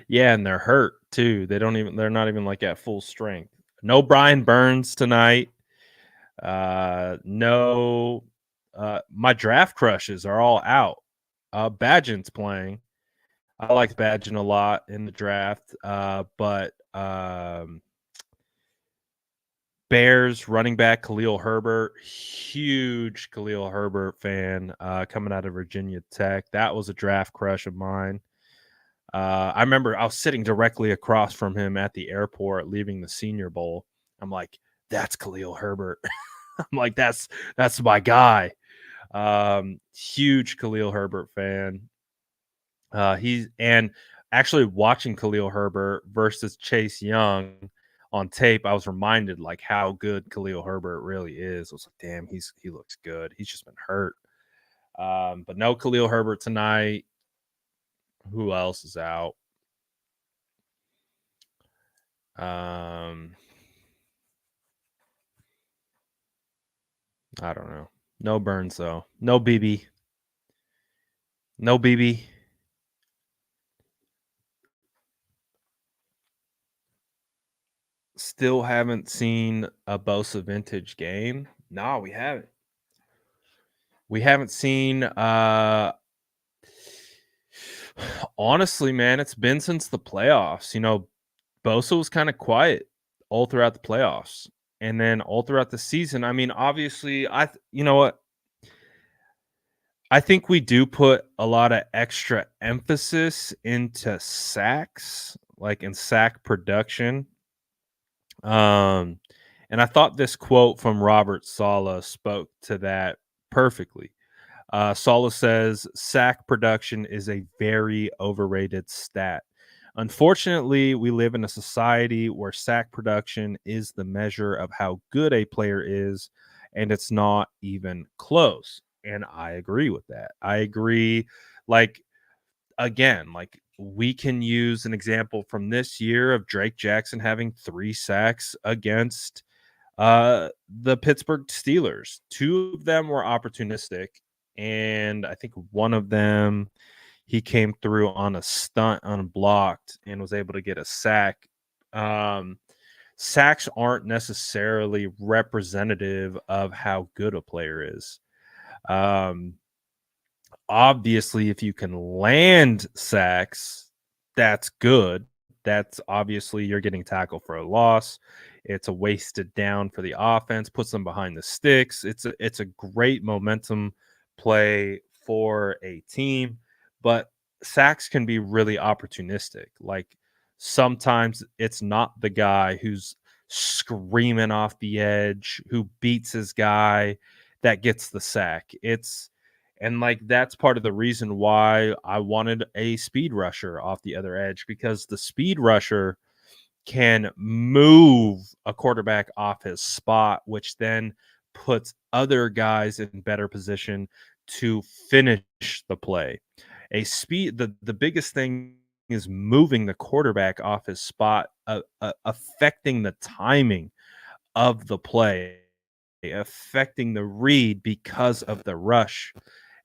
Yeah, and they're hurt too. They're not even like at full strength. No Brian Burns tonight. No my draft crushes are all out. Badgin's playing. I liked Badgin a lot in the draft. But Bears running back Khalil Herbert, huge Khalil Herbert fan, coming out of Virginia Tech. That was a draft crush of mine. I remember I was sitting directly across from him at the airport leaving the Senior Bowl. I'm like, "That's Khalil Herbert." I'm like, "That's my guy." Huge Khalil Herbert fan. He's and actually watching Khalil Herbert versus Chase Young on tape, I was reminded like how good Khalil Herbert really is. I was like, damn, he looks good. He's just been hurt. But no Khalil Herbert tonight. Who else is out? Um, I don't know. No Burns though. No BB. No BB. Still haven't seen a Bosa vintage game. No, we haven't. We haven't seen honestly, man, it's been since the playoffs. Bosa was kind of quiet all throughout the playoffs. And then all throughout the season, I mean, obviously, you know what? I think we do put a lot of extra emphasis into sacks, like in sack production. Um, and I thought this quote from Robert Sala spoke to that perfectly. Sala says sack production is a very overrated stat. Unfortunately, we live in a society where sack production is the measure of how good a player is, and it's not even close. And I agree with that. I agree. Like, again, like we can use an example from this year of Drake Jackson having 3 sacks against the Pittsburgh Steelers. Two of them were opportunistic, and I think one of them he came through on a stunt unblocked and was able to get a sack. Um, Sacks aren't necessarily representative of how good a player is. Um, Obviously, if you can land sacks, that's good. That's obviously you're getting tackled for a loss. It's a wasted down for the offense, puts them behind the sticks. It's a great momentum play for a team, but sacks can be really opportunistic. Like sometimes it's not the guy who's screaming off the edge, who beats his guy that gets the sack. Like that's part of the reason why I wanted a speed rusher off the other edge because the speed rusher can move a quarterback off his spot, which then puts other guys in better position to finish the play. The biggest thing is moving the quarterback off his spot, affecting the timing of the play, affecting the read because of the rush,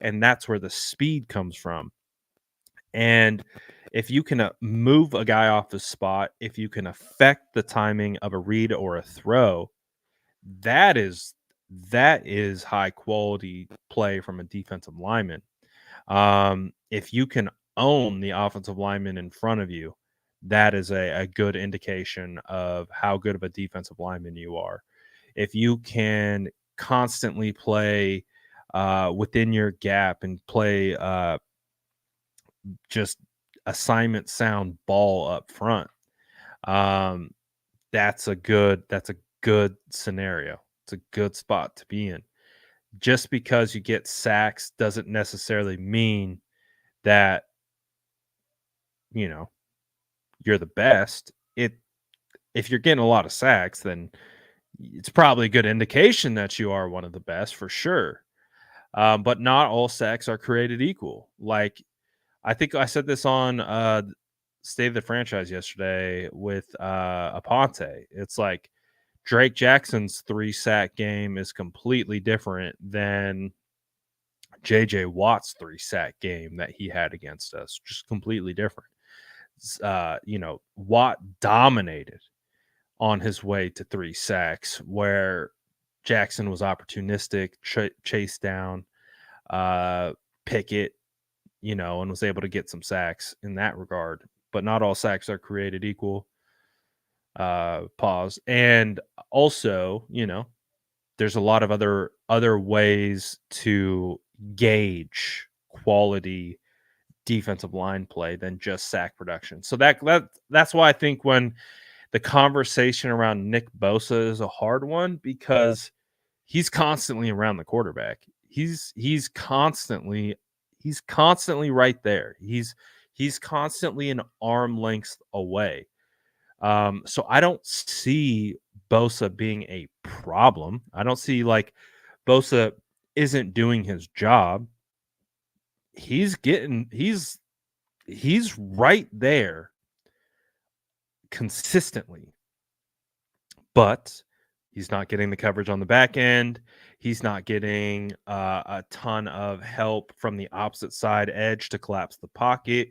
and that's where the speed comes from. And if you can move a guy off the spot, if you can affect the timing of a read or a throw, that is high quality play from a defensive lineman. If you can own the offensive lineman in front of you, that is a good indication of how good of a defensive lineman you are. If you can constantly play within your gap and play just assignment sound ball up front, um, that's a good scenario. It's a good spot to be in. Just because you get sacks doesn't necessarily mean that you're the best. If you're getting a lot of sacks, then it's probably a good indication that you are one of the best for sure. But not all sacks are created equal. Like, I think I said this on State of the Franchise yesterday with Aponte. It's like Drake Jackson's 3-sack game is completely different than JJ Watt's 3-sack game that he had against us. Just completely different. Watt dominated on his way to 3 sacks, where Jackson was opportunistic, chased down Pickett, and was able to get some sacks in that regard. But not all sacks are created equal. Pause. And also, there's a lot of other ways to gauge quality defensive line play than just sack production. So that's why I think when the conversation around Nick Bosa is a hard one, because he's constantly around the quarterback. He's constantly right there. He's constantly an arm length away. So I don't see Bosa being a problem. I don't see like Bosa isn't doing his job. He's right there consistently, but he's not getting the coverage on the back end. He's not getting a ton of help from the opposite side edge to collapse the pocket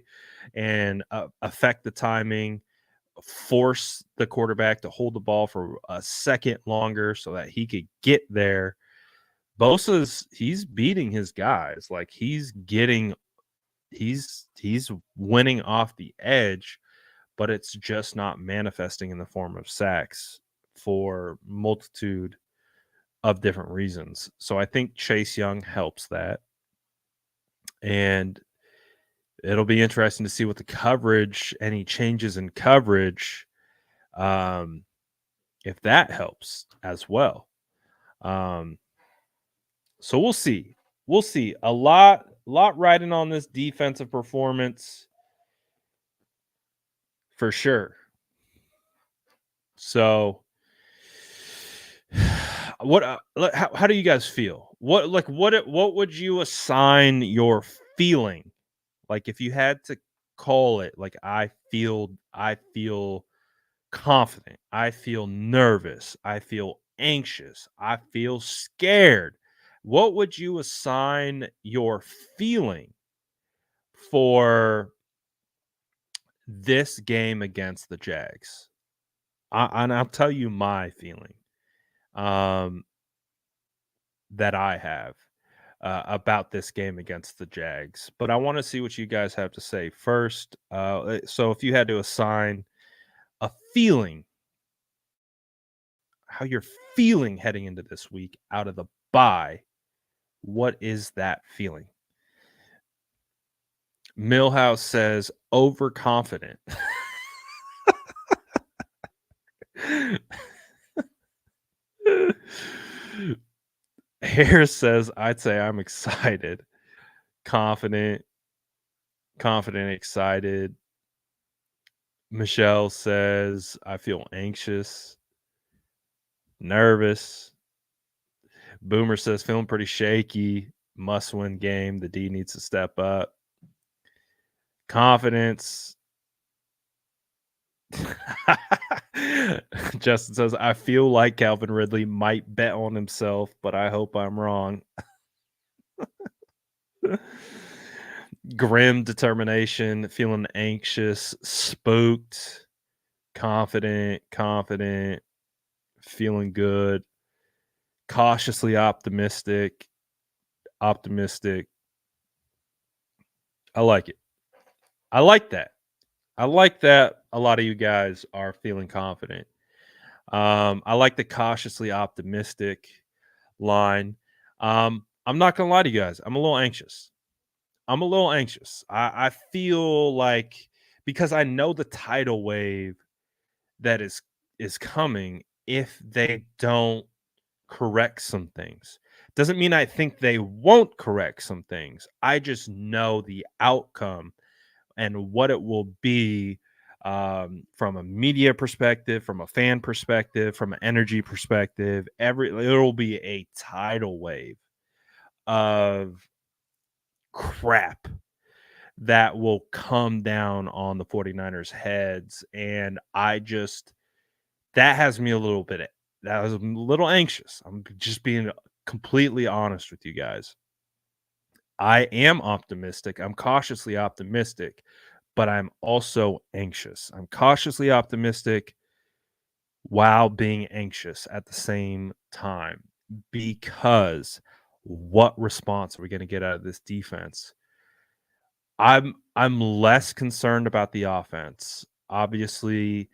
and affect the timing, force the quarterback to hold the ball for a second longer so that he could get there. He's beating his guys. Like, he's winning off the edge, but it's just not manifesting in the form of sacks for multitude of different reasons. So I think Chase Young helps that. And it'll be interesting to see what the coverage, any changes in coverage, if that helps as well. So we'll see. We'll see. A lot riding on this defensive performance for sure. So how do you guys feel? What would you assign your feeling? Like, if you had to call it, like, I feel confident, I feel nervous, I feel anxious, I feel scared. What would you assign your feeling for this game against the Jags? And I'll tell you my feeling that I have about this game against the Jags. But I want to see what you guys have to say first. So if you had to assign a feeling, how you're feeling heading into this week out of the bye, what is that feeling? Millhouse says overconfident. Harris says, I'd say I'm excited. Confident, excited. Michelle says, I feel anxious, nervous. Boomer says, feeling pretty shaky. Must win game. The D needs to step up. Confidence. Justin says, I feel like Calvin Ridley might bet on himself, but I hope I'm wrong. Grim determination, feeling anxious, spooked, confident, feeling good, cautiously optimistic. I like it. I like that. I like that a lot of you guys are feeling confident. I like the cautiously optimistic line. I'm not gonna lie to you guys. I'm a little anxious. I feel like because I know the tidal wave that is coming if they don't correct some things. Doesn't mean I think they won't correct some things. I just know the outcome and what it will be from a media perspective, from a fan perspective, from an energy perspective. It'll be a tidal wave of crap that will come down on the 49ers heads. And that has me that was a little anxious. I'm just being completely honest with you guys. I am optimistic. I'm cautiously optimistic, but I'm also anxious. I'm cautiously optimistic while being anxious at the same time because what response are we going to get out of this defense? I'm less concerned about the offense. Obviously,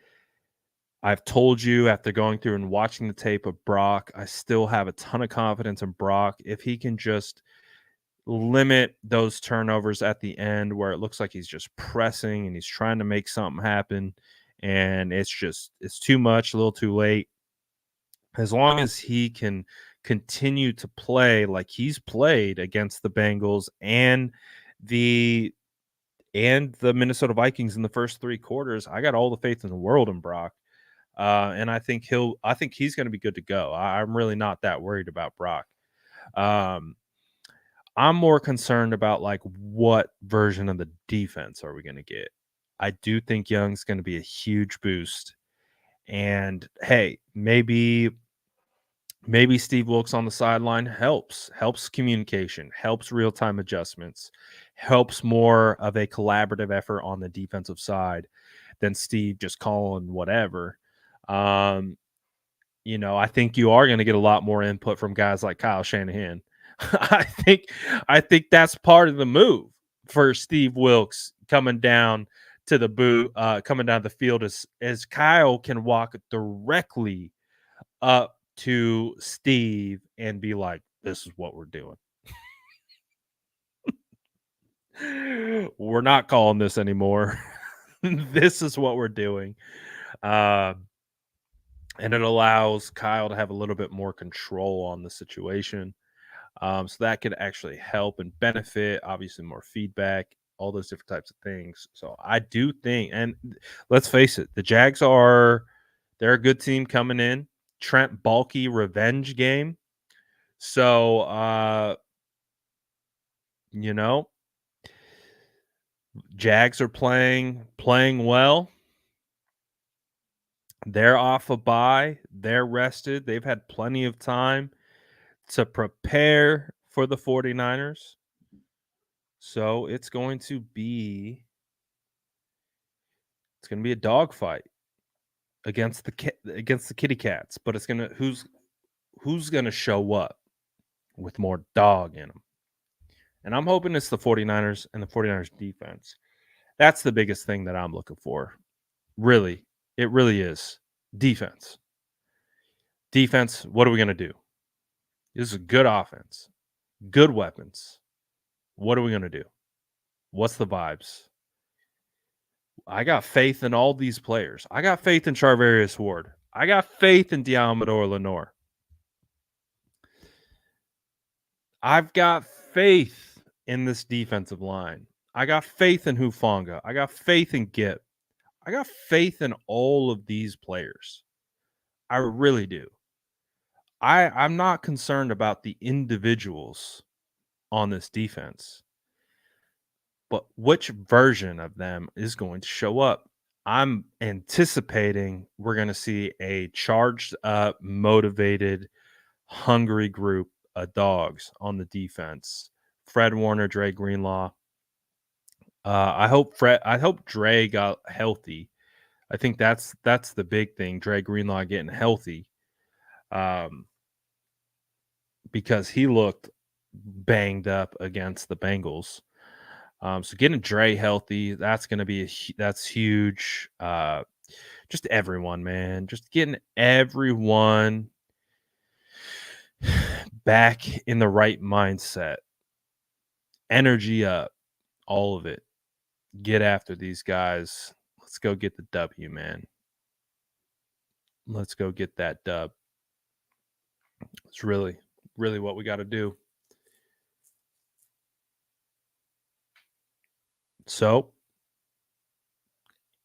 I've told you after going through and watching the tape of Brock, I still have a ton of confidence in Brock. If he can just limit those turnovers at the end where it looks like he's just pressing and he's trying to make something happen and it's too much, a little too late. As long as he can continue to play like he's played against the Bengals the the Minnesota Vikings in the first 3 quarters, I got all the faith in the world in Brock. And I think he's going to be good to go. I'm really not that worried about Brock. I'm more concerned about like what version of the defense are we going to get? I do think Young's going to be a huge boost. And hey, maybe Steve Wilks on the sideline helps communication, helps real-time adjustments, helps more of a collaborative effort on the defensive side than Steve just calling whatever. I think you are going to get a lot more input from guys like Kyle Shanahan. I think that's part of the move for Steve Wilks coming down to the coming down the field as Kyle can walk directly up to Steve and be like, "This is what we're doing. We're not calling this anymore. This is what we're doing." And it allows Kyle to have a little bit more control on the situation. So that could actually help and benefit, obviously more feedback, all those different types of things. So I do think, and let's face it, the Jags they're a good team coming in. Trent bulky revenge game. So, Jags are playing well. They're off a bye. They're rested. They've had plenty of time to prepare for the 49ers. So it's going to be a dogfight against the Kitty Cats, but it's gonna who's gonna show up with more dog in them. And I'm hoping it's the 49ers and the 49ers defense. That's the biggest thing that I'm looking for. Really, it really is. Defense. Defense, what are we gonna do? This is a good offense. Good weapons. What are we gonna do? What's the vibes? I got faith in all these players. I got faith in Charvarius Ward. I got faith in Diamador Lenore. I've got faith in this defensive line. I got faith in Hufanga. I got faith in Gipp. I got faith in all of these players. I really do. I'm not concerned about the individuals on this defense, but which version of them is going to show up? I'm anticipating we're going to see a charged up, motivated, hungry group of dogs on the defense. Fred Warner, Dre Greenlaw. I hope Dre got healthy. I think that's the big thing. Dre Greenlaw getting healthy. Um, because he looked banged up against the Bengals. So getting Dre healthy, that's going to be that's huge. Just everyone, man, just getting everyone back in the right mindset, energy up, all of it. Get after these guys. Let's go get the W, man. Let's go get that dub. It's really, really what we got to do. So,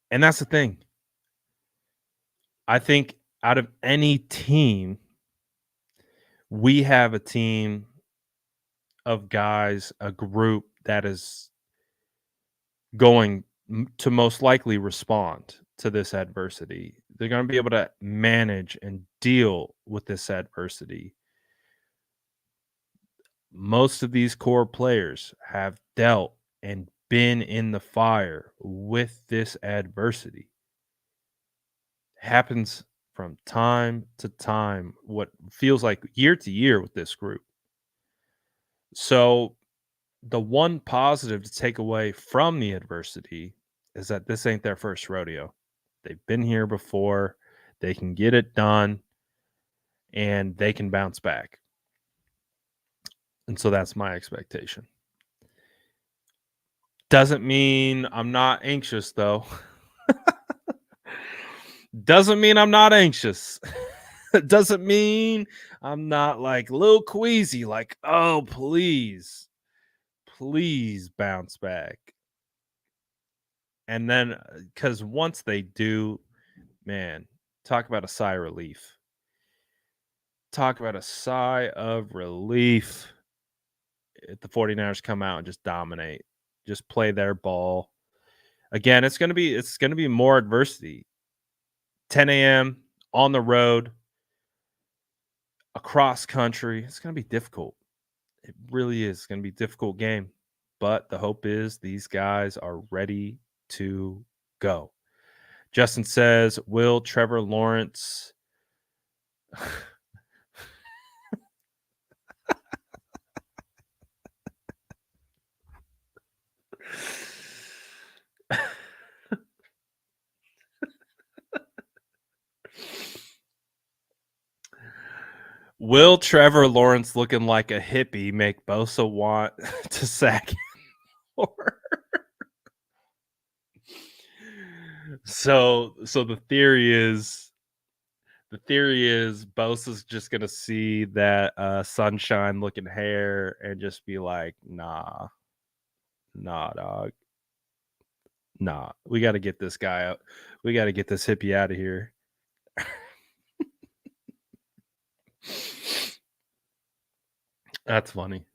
and that's the thing. I think out of any team, we have a team of guys, a group that is going to most likely respond to this adversity. They're going to be able to manage and deal with this adversity. Most of these core players have dealt and been in the fire with this adversity. Happens from time to time, what feels like year to year with this group. So, the one positive to take away from the adversity is that this ain't their first rodeo. They've been here before, they can get it done, and they can bounce back. And so that's my expectation. Doesn't mean I'm not anxious, though. Doesn't mean I'm not anxious. Doesn't mean I'm not like a little queasy, like, oh, please, please bounce back. And then, because once they do, man, talk about a sigh of relief. Talk about a sigh of relief if the 49ers come out and just dominate, just play their ball. Again, it's gonna be more adversity. 10 a.m. on the road, across country. It's gonna be difficult. It really is gonna be a difficult game. But the hope is these guys are ready to go. Justin says, will Trevor Lawrence will Trevor Lawrence looking like a hippie make Bosa want to sack him more? So the theory is Bosa's just gonna see that sunshine looking hair and just be like, nah, dog. Nah. We gotta get this guy out. We gotta get this hippie out of here. That's funny.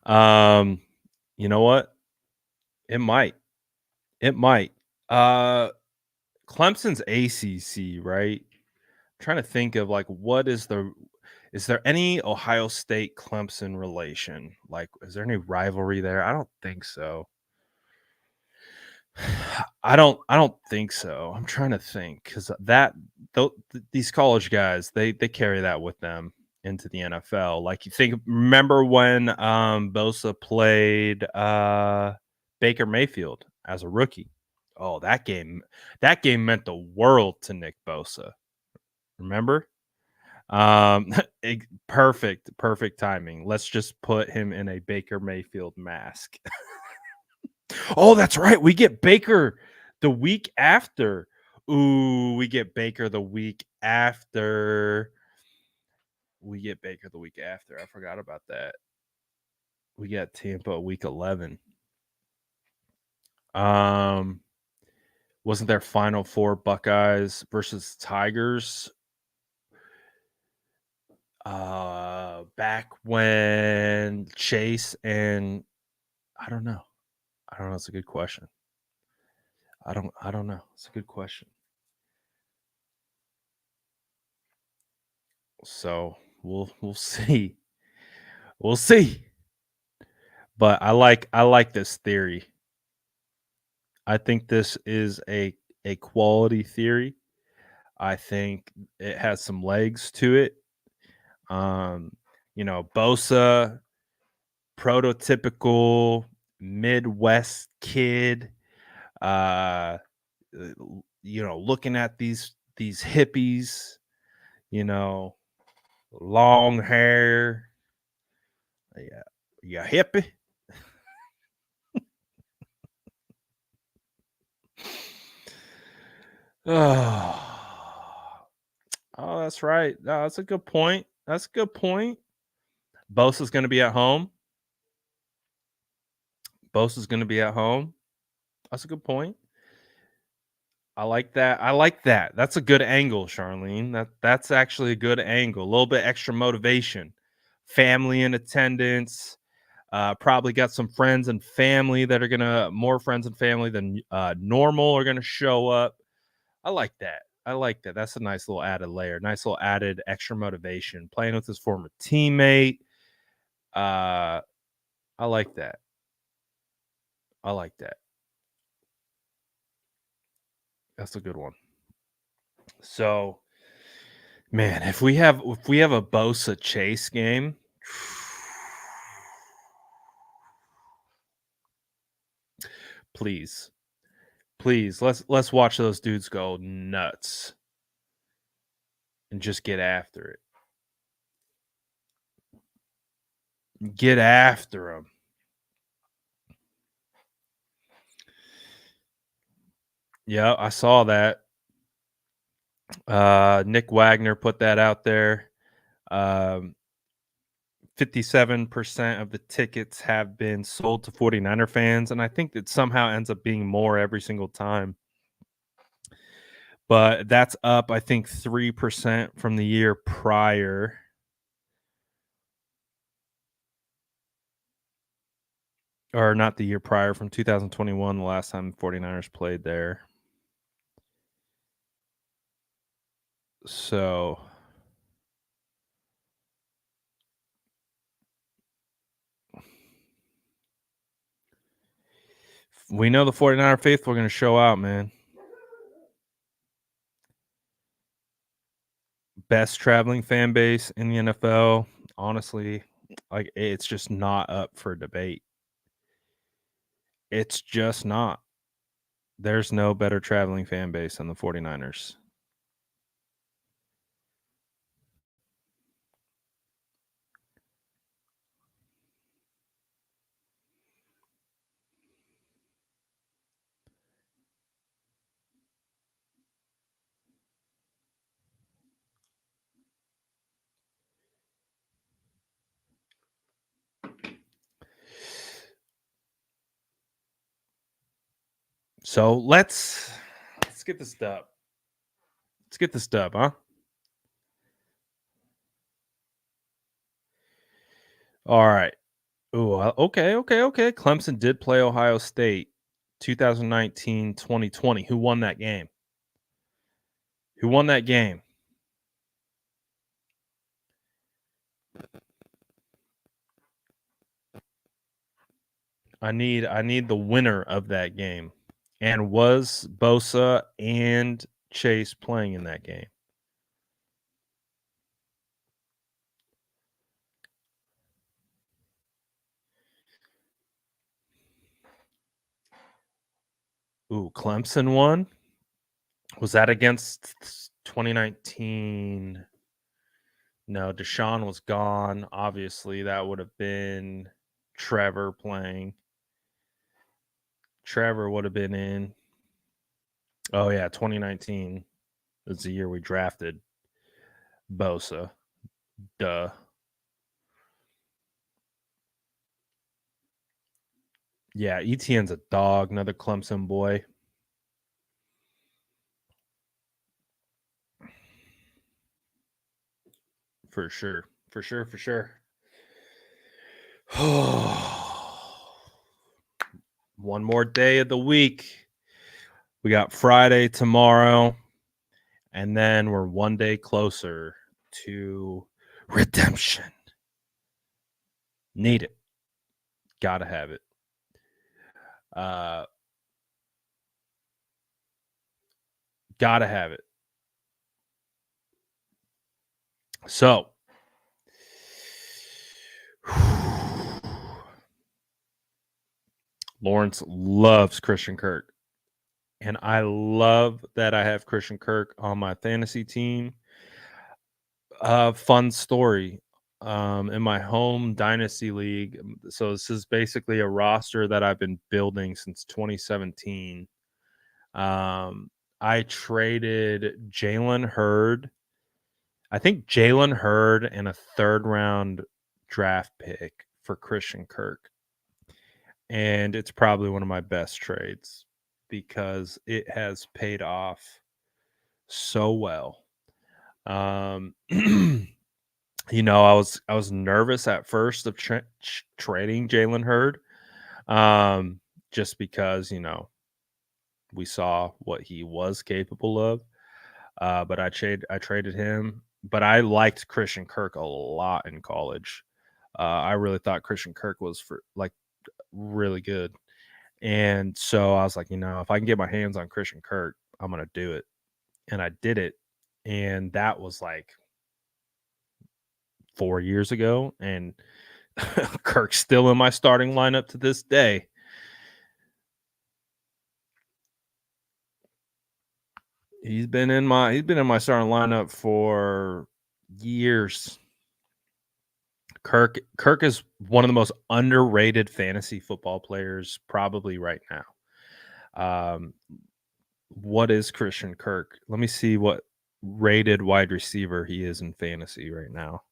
You know what? It might. It might. Clemson's ACC, right? Trying to think of like is there any Ohio State Clemson relation? Like, is there any rivalry there? I don't think so. I don't think so. I'm trying to think because these college guys they carry that with them into the NFL. Like you think, remember when Bosa played Baker Mayfield as a rookie? Oh, that game meant the world to Nick Bosa. Remember? Perfect timing. Let's just put him in a Baker Mayfield mask. Oh, that's right. We get Baker the week after. Ooh, we get Baker the week after. I forgot about that. We got Tampa week 11. Wasn't there Final Four Buckeyes versus Tigers? Back when Chase and I don't know. It's a good question. I don't know. It's a good question. So we'll see. We'll see. But I like this theory. I think this is a quality theory. I think it has some legs to it. Um, Bosa, prototypical Midwest kid, uh, looking at these hippies, you know, long hair. Yeah, yeah, hippie. Oh, that's right. No, that's a good point. That's a good point. Bosa's going to be at home. Bosa's going to be at home. That's a good point. I like that. I like that. That's a good angle, Charlene. That's actually a good angle. A little bit extra motivation. Family in attendance. Probably got some friends and family that are gonna more friends and family than normal are gonna show up. I like that. I like that. That's a nice little added layer. Nice little added extra motivation. Playing with his former teammate. Uh, I like that. I like that. That's a good one. So, man, if we have a Bosa Chase game, please, please let's watch those dudes go nuts and just get after it. Get after them. Yeah, I saw that. Nick Wagner put that out there. 57% of the tickets have been sold to 49er fans, and I think it somehow ends up being more every single time. But that's up, I think, 3% from the year prior. Or not the year prior, from 2021, the last time 49ers played there. So we know the 49er faithful are going to show out, man. Best traveling fan base in the NFL. Honestly, like it's just not up for debate. It's just not. There's no better traveling fan base than the 49ers. So let's get this dub. Let's get this dub, huh? All right. Ooh, okay. Clemson did play Ohio State 2019-2020. Who won that game? Who won that game? I need the winner of that game. And was Bosa and Chase playing in that game? Ooh, Clemson won. Was that against 2019? No, Deshaun was gone. Obviously, that would have been Trevor playing. Trevor would have been in. Oh yeah, 2019 is the year we drafted Bosa. Duh. Yeah, ETN's a dog, another Clemson boy. For sure. For sure, for sure. One more day of the week. We got Friday tomorrow, and then we're one day closer to redemption. Need it. Gotta have it. Gotta have it. So, Lawrence loves Christian Kirk. And I love that I have Christian Kirk on my fantasy team. Fun story. In my home dynasty league, so this is basically a roster that I've been building since 2017. I traded Jalen Hurd. I think Jalen Hurd and a third round draft pick for Christian Kirk. And it's probably one of my best trades because it has paid off so well. You know, I was nervous at first of trading Jalen Hurd, just because, you know, we saw what he was capable of. But I traded him. But I liked Christian Kirk a lot in college. I really thought Christian Kirk was really good. And so I was like, you know, if I can get my hands on Christian Kirk, I'm gonna do it. And I did it. And that was like 4 years ago. And Kirk's still in my starting lineup to this day. He's been in my starting lineup for years. Kirk is one of the most underrated fantasy football players probably right now. What is Christian Kirk? Let me see what rated wide receiver he is in fantasy right now.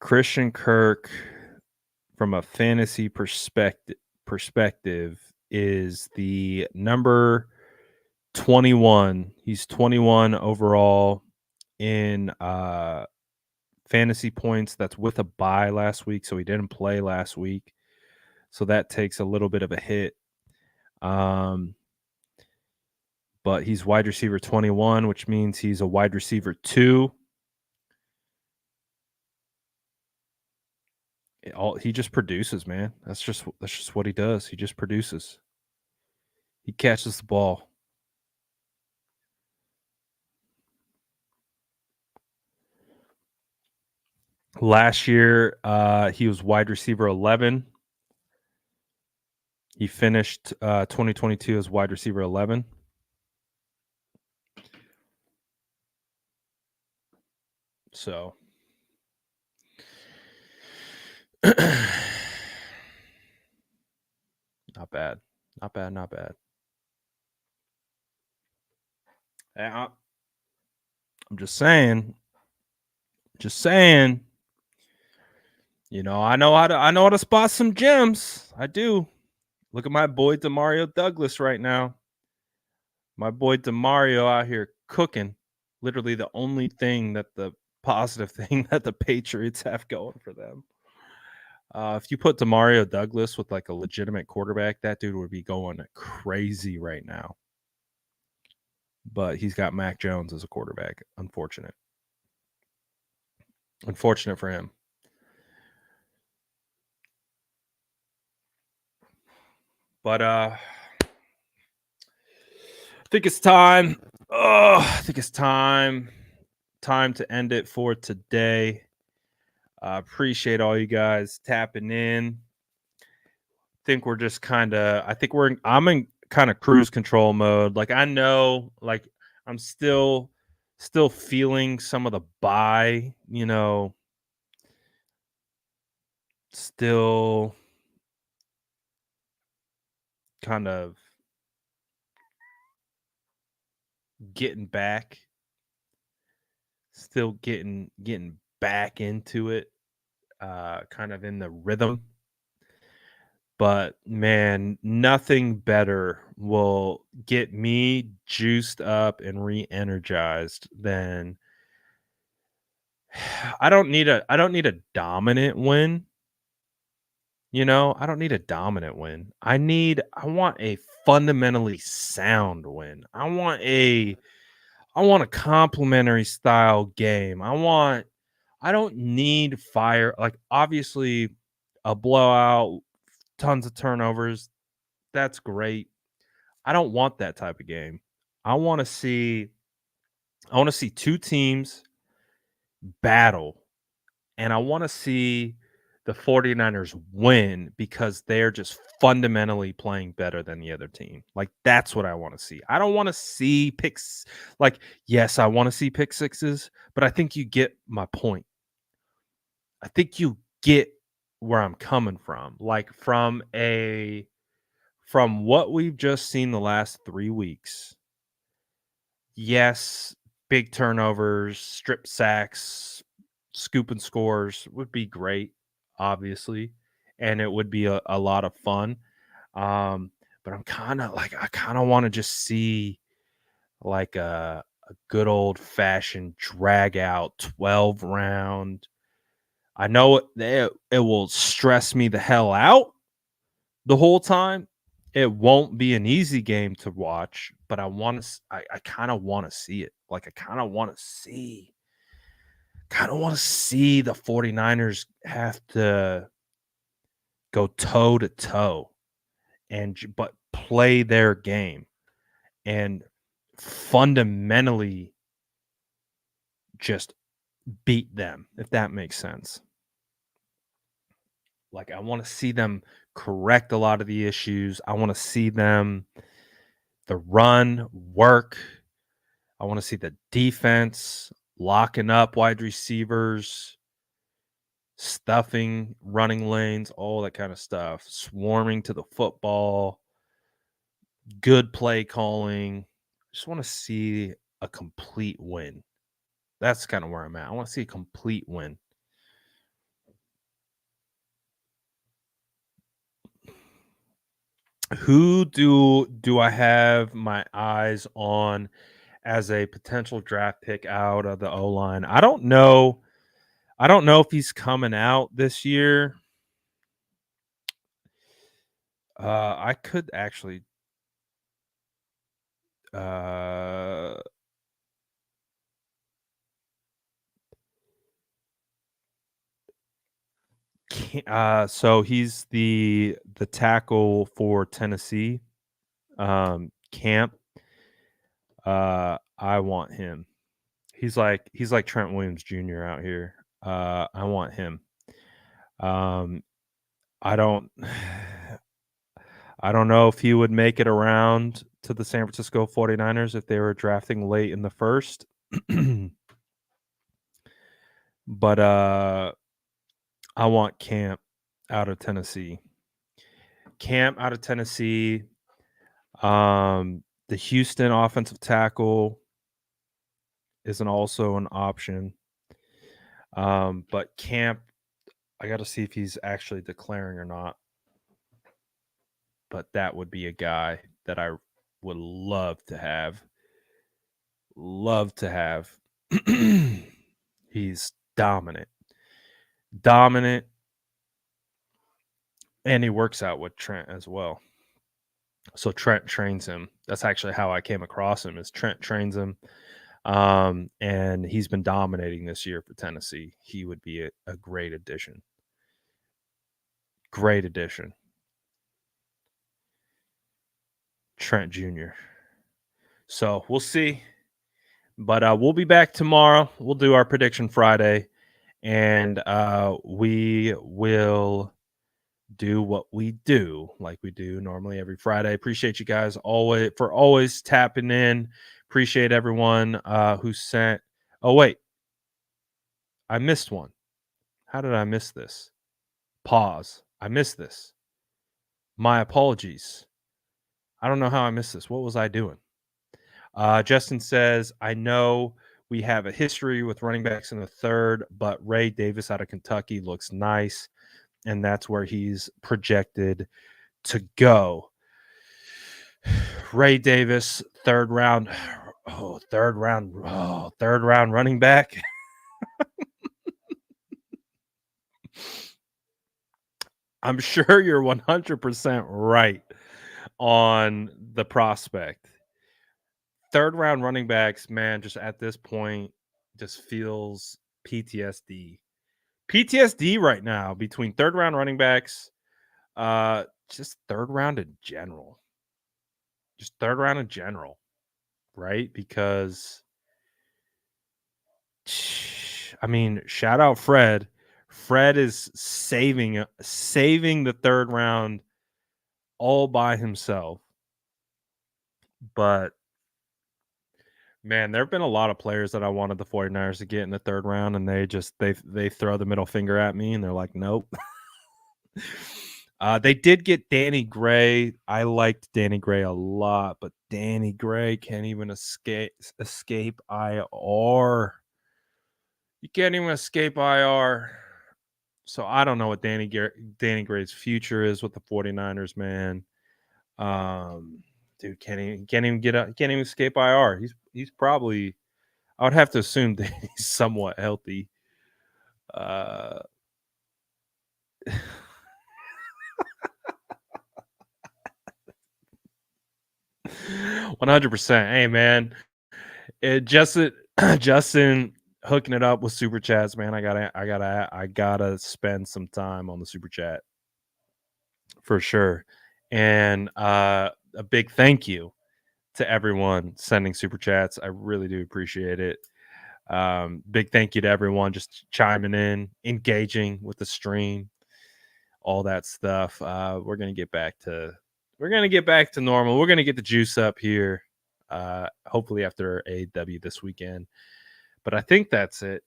Christian Kirk, from a fantasy perspective, is the number 21. He's 21 overall in fantasy points. That's with a bye last week, so he didn't play last week. So that takes a little bit of a hit. But he's wide receiver 21, which means he's a wide receiver 2. He just produces, man. That's just what he does. He just produces. He catches the ball. Last year, he was wide receiver 11. He finished 2022 as wide receiver 11. So, not bad. Not bad. Not bad. I'm just saying. Just saying. You know, I know how to spot some gems. I do. Look at my boy Demario Douglas right now. My boy Demario out here cooking. Literally the only thing that the positive thing that the Patriots have going for them. If you put Demario Douglas with like a legitimate quarterback, that dude would be going crazy right now. But he's got Mac Jones as a quarterback. Unfortunate for him. But I think it's time. I think it's time to end it for today. Appreciate all you guys tapping in. Think we're just I'm in kind of cruise control mode. Like, I know, like, I'm still feeling some of the bye, you know, still kind of getting back, still getting back into it, kind of in the rhythm. But man, nothing better will get me juiced up and re-energized than I don't need a dominant win. I don't need a dominant win. I want a fundamentally sound win. I want a complementary style game. I don't need fire. Like, obviously, a blowout, tons of turnovers. That's great. I don't want that type of game. I want to see I want to see two teams battle, and I want to see the 49ers win because they're just fundamentally playing better than the other team. Like, that's what I want to see. I don't want to see picks. Like, yes, I want to see pick sixes, but I think you get my point. I think you get where I'm coming from. Like, from what we've just seen the last 3 weeks. Yes, big turnovers, strip sacks, scooping scores would be great, obviously, and it would be a lot of fun. Um, but I kind of want to just see like a good old fashioned drag out 12 round. I know it will stress me the hell out the whole time. It won't be an easy game to watch, but I kind of want to see it. Like, I kind of want to see the 49ers have to go toe to toe but play their game and fundamentally just beat them, if that makes sense. Like, I want to see them correct a lot of the issues. I want to see the run work. I want to see the defense locking up wide receivers, stuffing running lanes, all that kind of stuff, swarming to the football, good play calling. Just want to see a complete win. That's kind of where I'm at. I want to see a complete win. Who do I have my eyes on as a potential draft pick out of the O-line? I don't know. I don't know if he's coming out this year. I could actually uh so he's the tackle for Tennessee. Camp. I want him. He's like Trent Williams Jr. out here. I want him. Um, I don't I don't know if he would make it around to the San Francisco 49ers if they were drafting late in the first. But I want Camp out of Tennessee. Camp out of Tennessee. The Houston offensive tackle isn't also an option. But Camp, I got to see if he's actually declaring or not. But that would be a guy that I would love to have. Love to have. He's dominant. Dominant. And he works out with Trent as well. So Trent trains him. That's actually how I came across him, is Trent trains him. And he's been dominating this year for Tennessee. He would be a great addition. Great addition. Trent Jr. So we'll see. But we'll be back tomorrow. We'll do our prediction Friday. And we will do what we do like we do normally every Friday. Appreciate you guys always tapping in. Appreciate everyone who sent. Oh, wait. I missed one. How did I miss this? Pause. I missed this. My apologies. I don't know how I missed this. What was I doing? Justin says, I know we have a history with running backs in the third, but Ray Davis out of Kentucky looks nice, and that's where he's projected to go. Ray Davis, third round running back. I'm sure you're 100% right on the prospect. Third round running backs, man, just at this point, just feels PTSD. PTSD right now between third round running backs, just third round in general. Just third round in general, right? Because I mean, shout out Fred. Fred is saving the third round all by himself. But man, there have been a lot of players that I wanted the 49ers to get in the third round, and they throw the middle finger at me and they're like, nope. They did get Danny Gray. I liked Danny Gray a lot, but Danny Gray can't even escape IR. You can't even escape IR. So I don't know what Danny Gray's future is with the 49ers, man. Dude, can't even escape IR. He's probably, I would have to assume that he's somewhat healthy. 100%. Hey, man, Justin hooking it up with super chats, man. I gotta spend some time on the super chat for sure. And a big thank you to everyone sending super chats. I really do appreciate it. Big thank you to everyone just chiming in, engaging with the stream, all that stuff. We're gonna get back to normal. We're gonna get the juice up here. Hopefully after AEW this weekend. But I think that's it.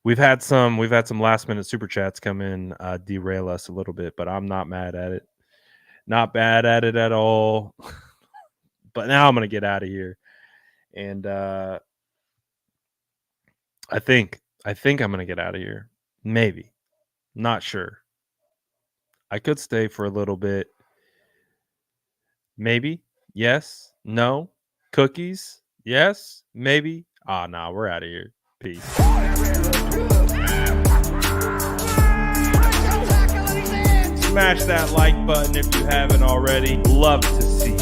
We've had some last minute super chats come in, derail us a little bit, but I'm not mad at it. Not bad at it at all. But now I'm gonna get out of here. And I think I'm gonna get out of here. Maybe. Not sure. I could stay for a little bit. Maybe. Yes. No. Cookies. Yes. Maybe. Nah, we're out of here. Peace. Smash that like button if you haven't already. Love to see